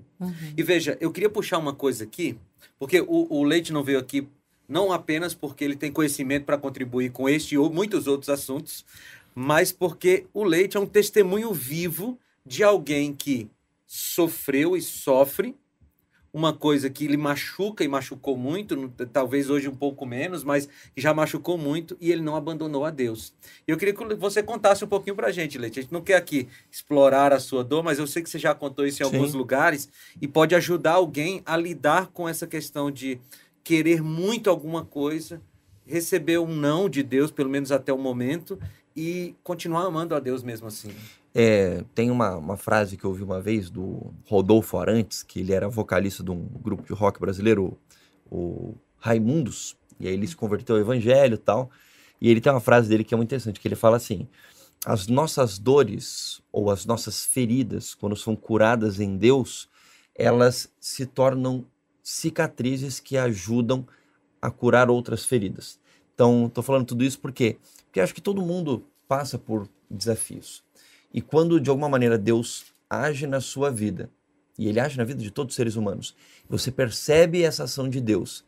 E veja, eu queria puxar uma coisa aqui, porque o Leite não veio aqui não apenas porque ele tem conhecimento para contribuir com este ou muitos outros assuntos, mas porque o Leite é um testemunho vivo de alguém que sofreu e sofre uma coisa que lhe machuca e machucou muito, talvez hoje um pouco menos, mas já machucou muito e ele não abandonou a Deus. Eu queria que você contasse um pouquinho pra gente, Leite. A gente não quer aqui explorar a sua dor, mas eu sei que você já contou isso em alguns lugares e pode ajudar alguém a lidar com essa questão de querer muito alguma coisa, receber um não de Deus, pelo menos até o momento, e continuar amando a Deus mesmo assim. Tem uma frase que eu ouvi uma vez do Rodolfo Arantes, que ele era vocalista de um grupo de rock brasileiro, o Raimundos, e aí ele se converteu ao evangelho e tal, e ele tem uma frase dele que é muito interessante, que ele fala assim, as nossas dores ou as nossas feridas, quando são curadas em Deus, elas se tornam cicatrizes que ajudam a curar outras feridas. Então, estou falando tudo isso porque Porque acho que todo mundo passa por desafios. E quando, de alguma maneira, Deus age na sua vida, e Ele age na vida de todos os seres humanos, você percebe essa ação de Deus,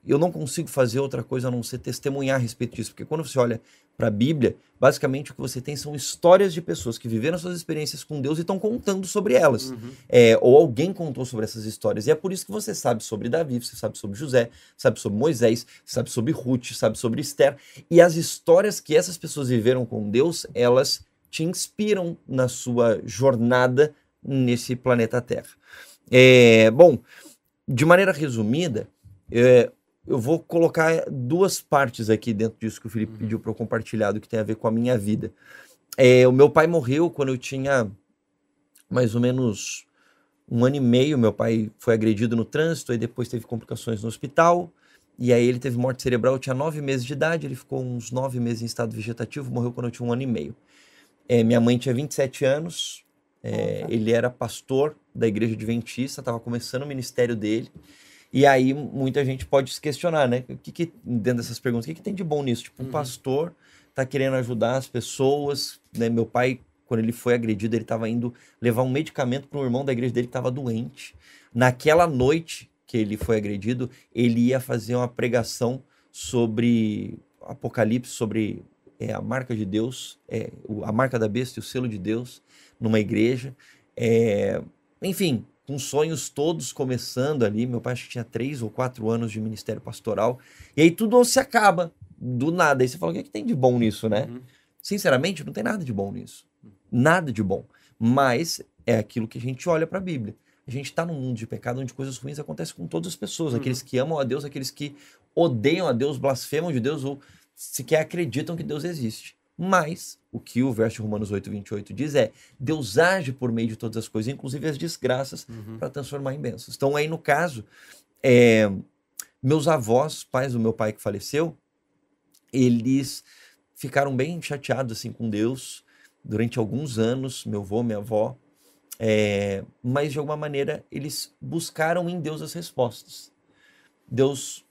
eu não consigo fazer outra coisa a não ser testemunhar a respeito disso, porque quando você olha para a Bíblia, basicamente o que você tem são histórias de pessoas que viveram suas experiências com Deus e estão contando sobre elas. Ou alguém contou sobre essas histórias. E é por isso que você sabe sobre Davi, você sabe sobre José, sabe sobre Moisés, sabe sobre Ruth, sabe sobre Esther. E as histórias que essas pessoas viveram com Deus, elas te inspiram na sua jornada nesse planeta Terra. Bom, de maneira resumida, eu vou colocar duas partes aqui dentro disso que o Felipe pediu para eu compartilhar, do que tem a ver com a minha vida. O meu pai morreu quando eu tinha mais ou menos 1 ano e meio. Meu pai foi agredido no trânsito, aí depois teve complicações no hospital, e aí ele teve morte cerebral. Eu tinha 9 meses de idade, ele ficou uns 9 meses em estado vegetativo, morreu quando eu tinha 1 ano e meio. Minha mãe tinha 27 anos, ele era pastor da igreja adventista, estava começando o ministério dele. E aí muita gente pode se questionar, né? Dentro dessas perguntas, o que tem de bom nisso? Tipo, um pastor tá querendo ajudar as pessoas, né? Meu pai, quando ele foi agredido, ele estava indo levar um medicamento para um irmão da igreja dele que estava doente. Naquela noite que ele foi agredido, ele ia fazer uma pregação sobre Apocalipse, sobre a marca de Deus, a marca da besta e o selo de Deus numa igreja. Enfim, com sonhos todos começando ali. Meu pai acho que tinha 3 ou 4 anos de ministério pastoral. E aí tudo se acaba do nada. Aí você fala, o que tem de bom nisso, né? Sinceramente, não tem nada de bom nisso. Nada de bom. Mas é aquilo que a gente olha para a Bíblia. A gente está num mundo de pecado onde coisas ruins acontecem com todas as pessoas. Aqueles que amam a Deus, aqueles que odeiam a Deus, blasfemam de Deus ou sequer acreditam que Deus existe. Mas o que o verso de Romanos 8:28 diz Deus age por meio de todas as coisas, inclusive as desgraças, para transformar em bênçãos. Então aí no caso, meus avós, pais do meu pai que faleceu, eles ficaram bem chateados assim com Deus durante alguns anos, meu avô, minha avó, mas de alguma maneira eles buscaram em Deus as respostas. Deus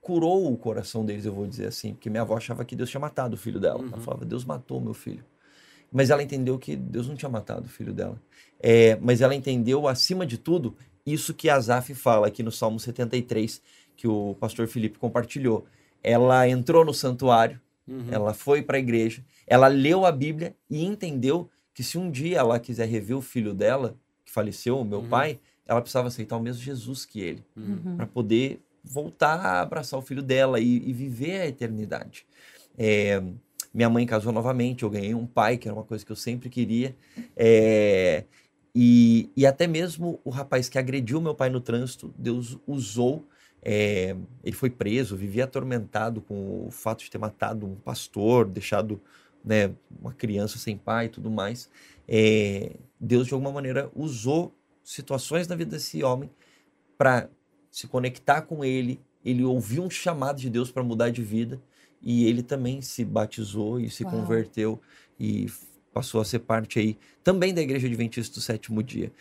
curou o coração deles, eu vou dizer assim, porque minha avó achava que Deus tinha matado o filho dela. Ela falava, Deus matou meu filho. Mas ela entendeu que Deus não tinha matado o filho dela. Mas ela entendeu, acima de tudo, isso que Asaf fala aqui no Salmo 73, que o pastor Felipe compartilhou. Ela entrou no santuário, ela foi para a igreja, ela leu a Bíblia e entendeu que se um dia ela quiser rever o filho dela, que faleceu, o meu pai, ela precisava aceitar o mesmo Jesus que ele, para poder voltar a abraçar o filho dela e viver a eternidade. Minha mãe casou novamente, eu ganhei um pai, que era uma coisa que eu sempre queria, e até mesmo o rapaz que agrediu meu pai no trânsito, Deus usou. Ele foi preso, vivia atormentado com o fato de ter matado um pastor, deixado, né, uma criança sem pai e tudo mais. Deus de alguma maneira usou situações na vida desse homem para se conectar com ele ouviu um chamado de Deus para mudar de vida, e ele também se batizou e se converteu e passou a ser parte aí também da Igreja Adventista do Sétimo Dia.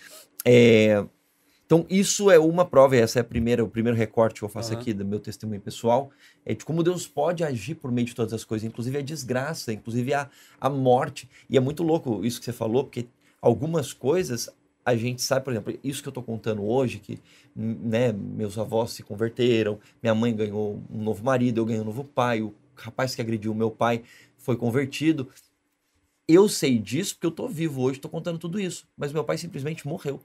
Então isso é uma prova, e essa é o primeiro recorte que eu faço aqui do meu testemunho pessoal, de como Deus pode agir por meio de todas as coisas, inclusive a desgraça, inclusive a morte. E é muito louco isso que você falou, porque algumas coisas a gente sabe, por exemplo, isso que eu estou contando hoje, que, né, meus avós se converteram, minha mãe ganhou um novo marido, eu ganhei um novo pai, o rapaz que agrediu o meu pai foi convertido. Eu sei disso porque eu estou vivo hoje, estou contando tudo isso, mas meu pai simplesmente morreu.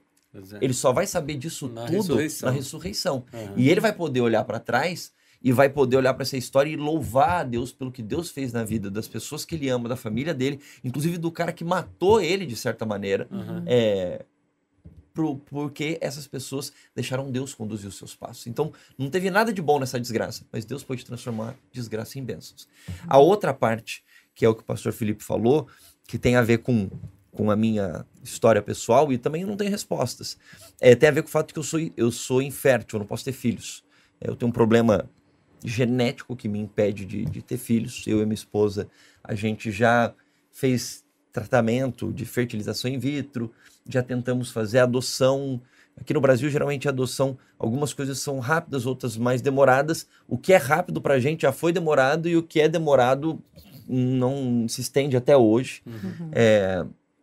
Ele só vai saber disso tudo na ressurreição. E ele vai poder olhar para trás e vai poder olhar para essa história e louvar a Deus pelo que Deus fez na vida das pessoas que ele ama, da família dele, inclusive do cara que matou ele de certa maneira, porque essas pessoas deixaram Deus conduzir os seus passos. Então, não teve nada de bom nessa desgraça, mas Deus pode transformar desgraça em bênçãos. A outra parte, que é o que o pastor Felipe falou, que tem a ver com a minha história pessoal, e também eu não tenho respostas. Tem a ver com o fato que eu sou infértil, eu não posso ter filhos. Eu tenho um problema genético que me impede de ter filhos. Eu e minha esposa, a gente já fez tratamento de fertilização in vitro, já tentamos fazer adoção, Aqui no Brasil, geralmente, a adoção, algumas coisas são rápidas, outras mais demoradas. O que é rápido pra gente já foi demorado e o que é demorado não se estende até hoje.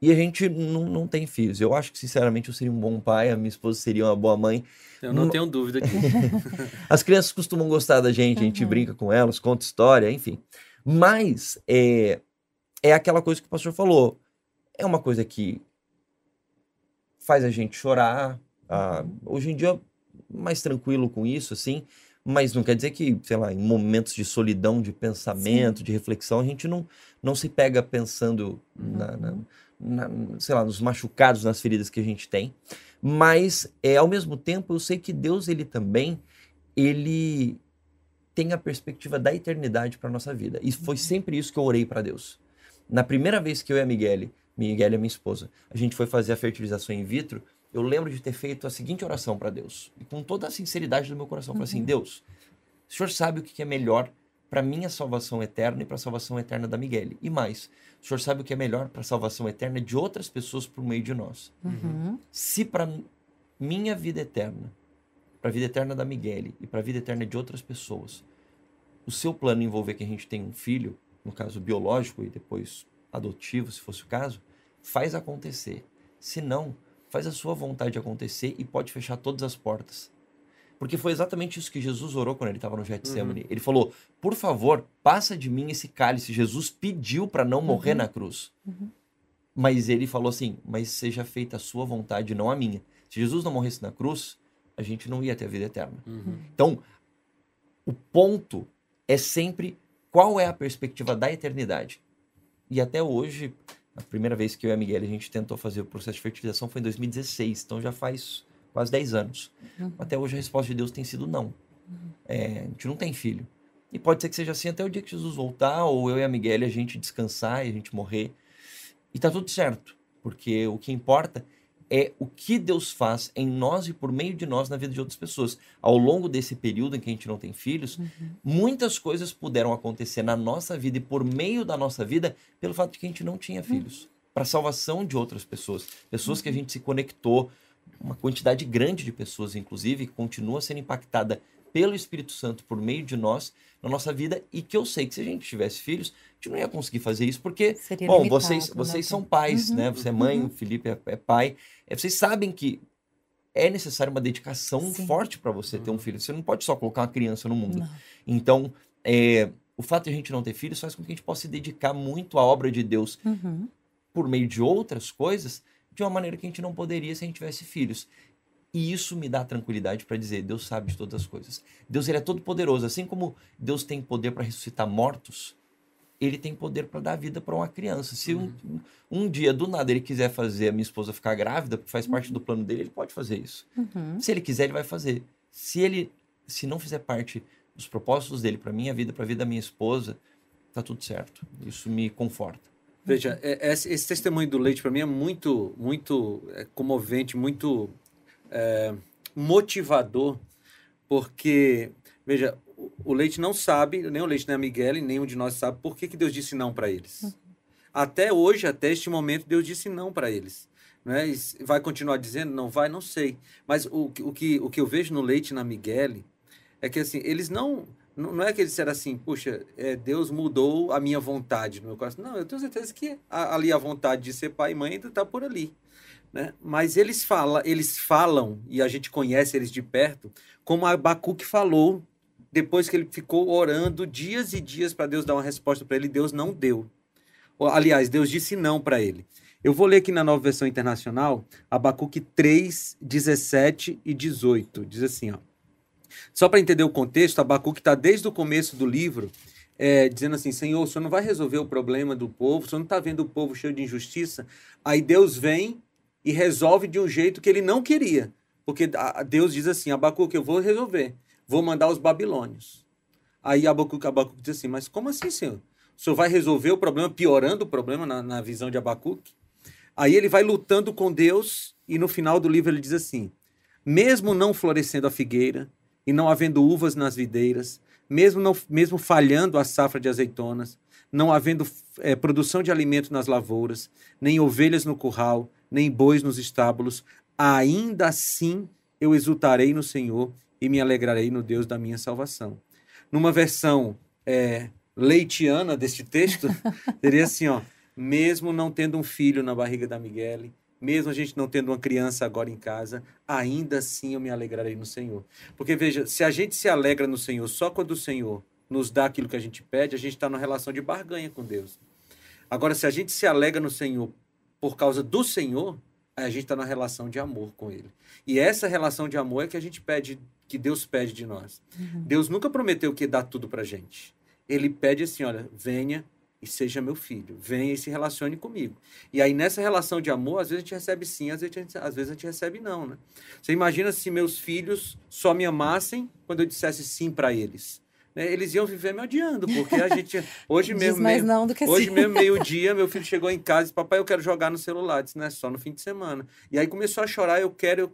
E a gente não tem filhos. Eu acho que, sinceramente, eu seria um bom pai, a minha esposa seria uma boa mãe. Eu não tenho dúvida disso. As crianças costumam gostar da gente, a gente brinca com elas, conta história, enfim. Mas é aquela coisa que o pastor falou. É uma coisa que faz a gente chorar. Hoje em dia, mais tranquilo com isso, assim. Mas não quer dizer que, sei lá, em momentos de solidão, de pensamento, de reflexão, a gente não se pega pensando sei lá, nos machucados, nas feridas que a gente tem. Mas, ao mesmo tempo, eu sei que Deus, ele também, ele tem a perspectiva da eternidade para nossa vida. E foi sempre isso que eu orei para Deus. Na primeira vez que eu e a Miguel é minha esposa, a gente foi fazer a fertilização in vitro, eu lembro de ter feito a seguinte oração para Deus. E com toda a sinceridade do meu coração, falei assim, Deus, o Senhor sabe o que é melhor para minha salvação eterna e para a salvação eterna da Miguel. E mais, o Senhor sabe o que é melhor para a salvação eterna de outras pessoas por meio de nós. Se para minha vida eterna, para a vida eterna da Miguel e para a vida eterna de outras pessoas, o seu plano envolver que a gente tenha um filho, no caso biológico e depois adotivo, se fosse o caso, faz acontecer. Se não, faz a sua vontade acontecer e pode fechar todas as portas. Porque foi exatamente isso que Jesus orou quando ele estava no Getsemane. Ele falou, por favor, passa de mim esse cálice. Jesus pediu para não morrer na cruz. Mas ele falou assim, mas seja feita a sua vontade, não a minha. Se Jesus não morresse na cruz, a gente não ia ter a vida eterna. Então, o ponto é sempre qual é a perspectiva da eternidade. E até hoje, a primeira vez que eu e a Miguel a gente tentou fazer o processo de fertilização foi em 2016, então já faz quase 10 anos. Até hoje a resposta de Deus tem sido não. A gente não tem filho. E pode ser que seja assim até o dia que Jesus voltar, ou eu e a Miguel a gente descansar e a gente morrer. E tá tudo certo, porque o que importa é o que Deus faz em nós e por meio de nós na vida de outras pessoas. Ao longo desse período em que a gente não tem filhos, muitas coisas puderam acontecer na nossa vida e por meio da nossa vida pelo fato de que a gente não tinha filhos. Para a salvação de outras pessoas. Pessoas que a gente se conectou, uma quantidade grande de pessoas, inclusive, que continua sendo impactada pelo Espírito Santo por meio de nós, na nossa vida, e que eu sei que se a gente tivesse filhos, a gente não ia conseguir fazer isso, porque, seria bom, limitado, vocês são pais, né? Você é mãe, o Felipe é pai. Vocês sabem que é necessário uma dedicação forte para você ter um filho. Você não pode só colocar uma criança no mundo. Então, o fato de a gente não ter filhos faz com que a gente possa se dedicar muito à obra de Deus por meio de outras coisas, de uma maneira que a gente não poderia se a gente tivesse filhos. E isso me dá tranquilidade para dizer, Deus sabe de todas as coisas. Deus, ele é todo poderoso. Assim como Deus tem poder para ressuscitar mortos, ele tem poder para dar vida para uma criança. Se um dia, do nada, ele quiser fazer a minha esposa ficar grávida, porque faz parte do plano dele, ele pode fazer isso. Se ele quiser, ele vai fazer. Se não fizer parte dos propósitos dele para minha vida, para a vida da minha esposa, tá tudo certo. Isso me conforta. Veja, esse testemunho do Leite para mim é muito, muito comovente, muito motivador, porque, veja, o Leite não sabe, nem o Leite nem a Miguel, nenhum de nós sabe por que Deus disse não para eles. Até hoje, até este momento, Deus disse não para eles. Né? E vai continuar dizendo? Não vai? Não sei. Mas o que eu vejo no Leite e na Miguel é que assim, eles não é que eles disseram assim, puxa, Deus mudou a minha vontade no meu coração. Não, eu tenho certeza que ali a vontade de ser pai e mãe ainda está por ali. Né? Mas eles falam, e a gente conhece eles de perto, como Abacuque falou, depois que ele ficou orando dias e dias para Deus dar uma resposta para ele, Deus não deu. Aliás, Deus disse não para ele. Eu vou ler aqui na Nova Versão Internacional, Abacuque 3, 17 e 18. Diz assim, ó. Só para entender o contexto, Abacuque está desde o começo do livro dizendo assim, Senhor, o Senhor não vai resolver o problema do povo, o Senhor não está vendo o povo cheio de injustiça. Aí Deus vem e resolve de um jeito que ele não queria. Porque Deus diz assim, Abacuque, eu vou resolver. Vou mandar os babilônios. Aí Abacuque diz assim, mas como assim, Senhor? O Senhor vai resolver o problema, piorando o problema na visão de Abacuque? Aí ele vai lutando com Deus e no final do livro ele diz assim, mesmo não florescendo a figueira e não havendo uvas nas videiras, mesmo falhando a safra de azeitonas, não havendo produção de alimento nas lavouras, nem ovelhas no curral, nem bois nos estábulos, ainda assim eu exultarei no Senhor e me alegrarei no Deus da minha salvação. Numa versão leitiana deste texto, seria assim, ó, mesmo não tendo um filho na barriga da Miguele, mesmo a gente não tendo uma criança agora em casa, ainda assim eu me alegrarei no Senhor. Porque veja, se a gente se alegra no Senhor só quando o Senhor nos dá aquilo que a gente pede, a gente está numa relação de barganha com Deus. Agora, se a gente se alegra no Senhor por causa do Senhor, aí a gente está numa relação de amor com Ele. E essa relação de amor é que a gente pede, que Deus pede de nós. Deus nunca prometeu que dá tudo pra gente. Ele pede assim, olha, venha e seja meu filho, venha e se relacione comigo. E aí nessa relação de amor, às vezes a gente recebe sim, às vezes a gente recebe não, né? Você imagina se meus filhos só me amassem quando eu dissesse sim para eles. Eles iam viver me odiando, porque a gente... Hoje mesmo, meio-dia, meu filho chegou em casa e disse, papai, eu quero jogar no celular. Eu disse, não é só no fim de semana. E aí começou a chorar, eu quero.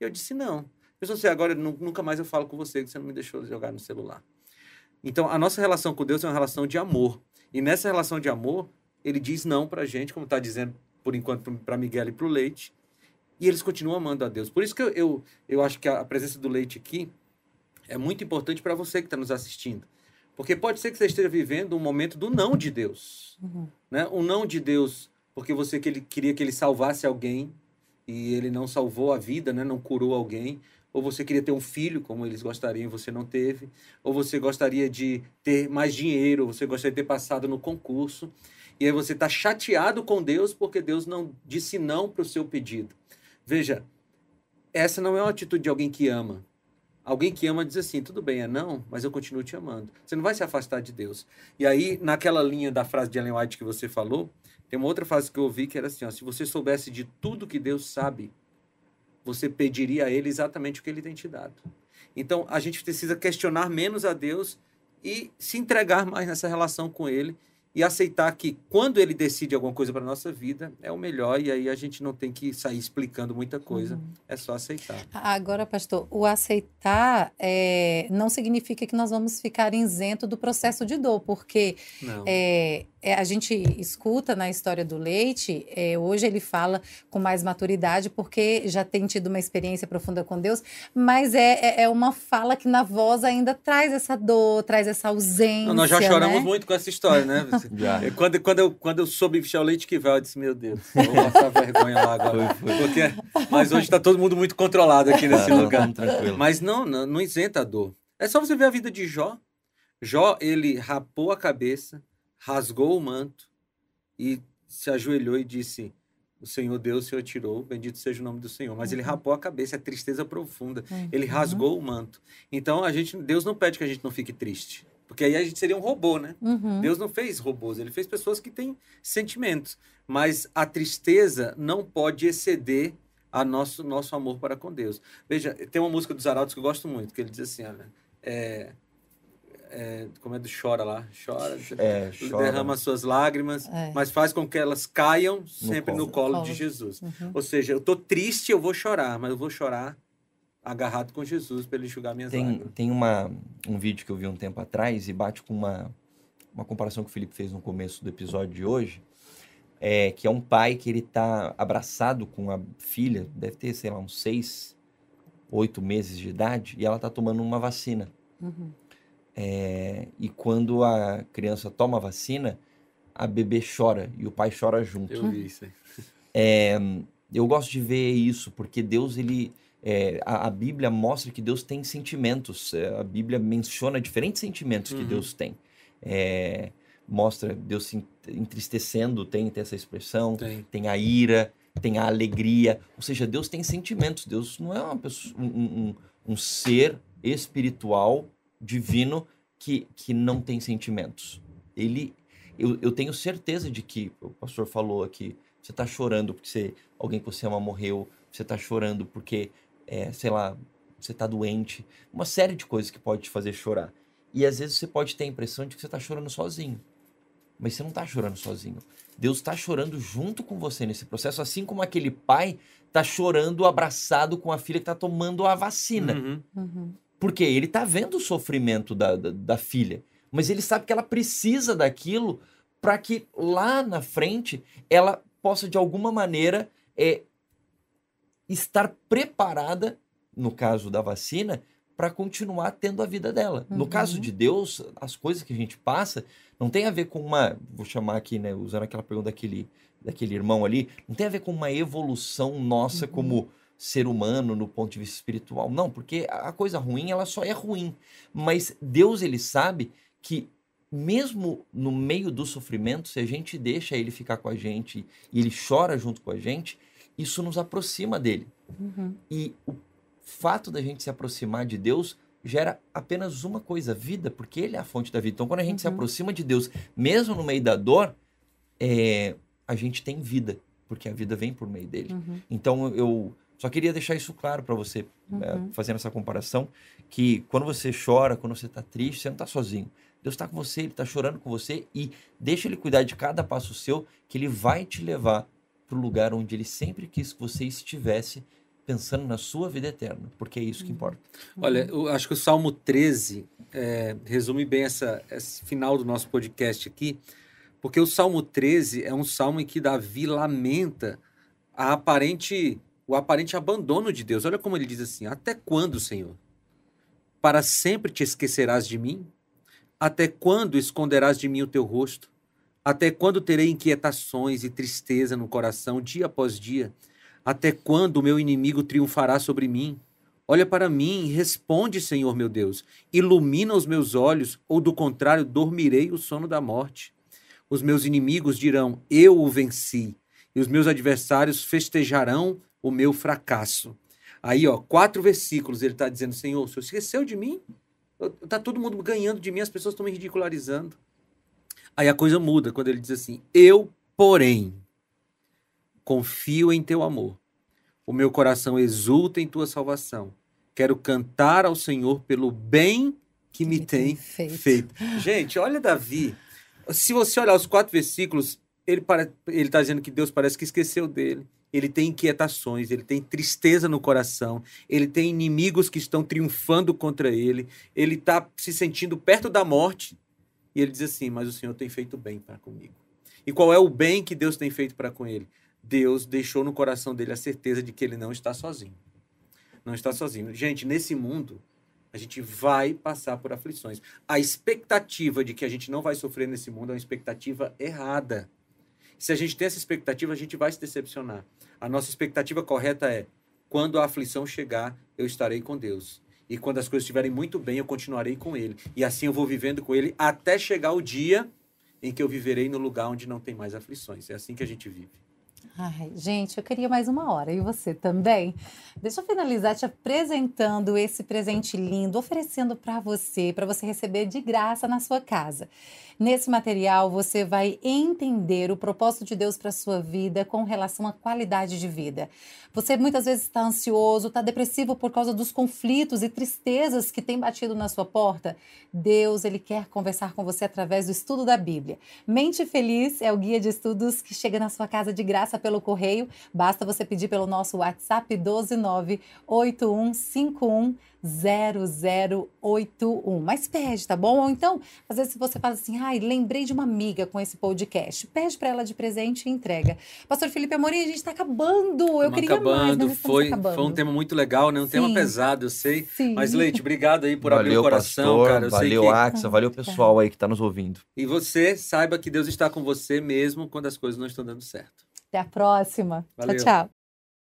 E eu disse, não. Pensou assim, agora nunca mais eu falo com você, que você não me deixou jogar no celular. Então, a nossa relação com Deus é uma relação de amor. E nessa relação de amor, ele diz não pra gente, como está dizendo, por enquanto, para Miguel e para o Leite. E eles continuam amando a Deus. Por isso que eu acho que a presença do Leite aqui é muito importante para você que está nos assistindo. Porque pode ser que você esteja vivendo um momento do não de Deus. Né? Um não de Deus porque ele queria que ele salvasse alguém e ele não salvou a vida, né? Não curou alguém. Ou você queria ter um filho, como eles gostariam, e você não teve. Ou você gostaria de ter mais dinheiro, ou você gostaria de ter passado no concurso. E aí você está chateado com Deus porque Deus não disse não para o seu pedido. Veja, essa não é uma atitude de alguém que ama. Alguém que ama diz assim, tudo bem, é não, mas eu continuo te amando. Você não vai se afastar de Deus. E aí, naquela linha da frase de Ellen White que você falou, tem uma outra frase que eu ouvi que era assim, ó, se você soubesse de tudo que Deus sabe, você pediria a Ele exatamente o que Ele tem te dado. Então, a gente precisa questionar menos a Deus e se entregar mais nessa relação com Ele e aceitar que quando Ele decide alguma coisa para a nossa vida, é o melhor e aí a gente não tem que sair explicando muita coisa, é só aceitar. Agora, pastor, o aceitar não significa que nós vamos ficar isento do processo de dor, porque a gente escuta na história do Leite, hoje ele fala com mais maturidade, porque já tem tido uma experiência profunda com Deus, mas é uma fala que na voz ainda traz essa dor, traz essa ausência. Não, nós já choramos né? muito com essa história, né? Quando eu soube que é o Leite que vai, eu disse, meu Deus, eu vou passar vergonha lá agora. Mas hoje está todo mundo muito controlado aqui nesse lugar. Tranquilo. Mas não isenta a dor. É só você ver a vida de Jó. Jó, ele rapou a cabeça, rasgou o manto e se ajoelhou e disse, o Senhor Deus, o Senhor tirou, bendito seja o nome do Senhor. Mas ele rapou a cabeça, é tristeza profunda. Ele rasgou o manto. Então, Deus não pede que a gente não fique triste. Porque aí a gente seria um robô, né? Deus não fez robôs, ele fez pessoas que têm sentimentos. Mas a tristeza não pode exceder a nosso amor para com Deus. Veja, tem uma música dos Arautos que eu gosto muito, que ele diz assim, olha, como é do Chora lá, chora. Derrama suas lágrimas, mas faz com que elas caiam sempre no colo de Jesus. Ou seja, eu tô triste, eu vou chorar, mas eu vou chorar agarrado com Jesus para ele enxugar minhas lágrimas. Tem um vídeo que eu vi um tempo atrás e bate com uma comparação que o Felipe fez no começo do episódio de hoje, que é um pai que ele tá abraçado com a filha, deve ter, sei lá, uns 6, 8 meses de idade, e ela tá tomando uma vacina. E quando a criança toma a vacina, a bebê chora e o pai chora junto. Eu vi isso aí. Eu gosto de ver isso, porque Deus, a Bíblia mostra que Deus tem sentimentos. A Bíblia menciona diferentes sentimentos que Deus tem. Mostra Deus se entristecendo, tem essa expressão, tem a ira, tem a alegria. Ou seja, Deus tem sentimentos. Deus não é uma pessoa, um ser espiritual divino que não tem sentimentos. Eu tenho certeza de que, o pastor falou aqui, você está chorando porque alguém que você ama morreu, você está chorando porque, sei lá, você está doente, uma série de coisas que pode te fazer chorar. E às vezes você pode ter a impressão de que você está chorando sozinho, mas você não está chorando sozinho. Deus está chorando junto com você nesse processo, assim como aquele pai está chorando abraçado com a filha que está tomando a vacina. Porque ele está vendo o sofrimento da filha, mas ele sabe que ela precisa daquilo para que lá na frente ela possa, de alguma maneira, estar preparada, no caso da vacina, para continuar tendo a vida dela. No caso de Deus, as coisas que a gente passa não tem a ver com vou chamar aqui, né, usando aquela pergunta daquele irmão ali, não tem a ver com uma evolução nossa como ser humano no ponto de vista espiritual. Não, porque a coisa ruim, ela só é ruim. Mas Deus, ele sabe que mesmo no meio do sofrimento, se a gente deixa ele ficar com a gente e ele chora junto com a gente, isso nos aproxima dele. E o fato da gente se aproximar de Deus gera apenas uma coisa, vida, porque ele é a fonte da vida. Então, quando a gente se aproxima de Deus, mesmo no meio da dor, a gente tem vida, porque a vida vem por meio dele. Então, eu só queria deixar isso claro para você, fazendo essa comparação, que quando você chora, quando você está triste, você não está sozinho. Deus está com você, ele está chorando com você, e deixa ele cuidar de cada passo seu, que ele vai te levar para o lugar onde ele sempre quis que você estivesse, pensando na sua vida eterna, porque é isso que importa. Olha, eu acho que o Salmo 13 resume bem esse final do nosso podcast aqui, porque o Salmo 13 é um salmo em que Davi lamenta o aparente abandono de Deus. Olha como ele diz assim: até quando, Senhor? Para sempre te esquecerás de mim? Até quando esconderás de mim o teu rosto? Até quando terei inquietações e tristeza no coração, dia após dia? Até quando o meu inimigo triunfará sobre mim? Olha para mim e responde, Senhor meu Deus. Ilumina os meus olhos, ou do contrário, dormirei o sono da morte. Os meus inimigos dirão, eu o venci. E os meus adversários festejarão o meu fracasso. Aí, 4 versículos, ele está dizendo, Senhor, o Senhor esqueceu de mim? Está todo mundo ganhando de mim, as pessoas estão me ridicularizando. Aí a coisa muda, quando ele diz assim, eu, porém, confio em teu amor. O meu coração exulta em tua salvação. Quero cantar ao Senhor pelo bem que me tem feito. Gente, olha Davi. Se você olhar os 4 versículos, ele está dizendo que Deus parece que esqueceu dele. Ele tem inquietações, ele tem tristeza no coração, ele tem inimigos que estão triunfando contra ele, ele está se sentindo perto da morte. E ele diz assim, mas o Senhor tem feito bem para comigo. E qual é o bem que Deus tem feito para com ele? Deus deixou no coração dele a certeza de que ele não está sozinho. Não está sozinho. Gente, nesse mundo, a gente vai passar por aflições. A expectativa de que a gente não vai sofrer nesse mundo é uma expectativa errada. Se a gente tem essa expectativa, a gente vai se decepcionar. A nossa expectativa correta é, quando a aflição chegar, eu estarei com Deus. E quando as coisas estiverem muito bem, eu continuarei com Ele. E assim eu vou vivendo com Ele até chegar o dia em que eu viverei no lugar onde não tem mais aflições. É assim que a gente vive. Ai, gente, eu queria mais 1 hora. E você também? Deixa eu finalizar te apresentando esse presente lindo, oferecendo para você receber de graça na sua casa. Nesse material, você vai entender o propósito de Deus para a sua vida com relação à qualidade de vida. Você muitas vezes está ansioso, está depressivo por causa dos conflitos e tristezas que têm batido na sua porta. Deus, ele quer conversar com você através do estudo da Bíblia. Mente Feliz é o guia de estudos que chega na sua casa de graça pelo correio. Basta você pedir pelo nosso WhatsApp 12981510081. Mas pede, tá bom? Ou então, às vezes você fala assim, lembrei de uma amiga com esse podcast. Pede para ela de presente e entrega. Pastor Felipe Amorim, a gente está acabando. Eu queria mais, mas foi um tema muito legal, né? Um tema pesado, eu sei. Sim. Mas, Leite, obrigado aí por abrir o coração, pastor, cara. Eu valeu, sei que... Axa, valeu pessoal aí que está nos ouvindo. E você saiba que Deus está com você mesmo quando as coisas não estão dando certo. Até a próxima. Valeu. Tchau, tchau.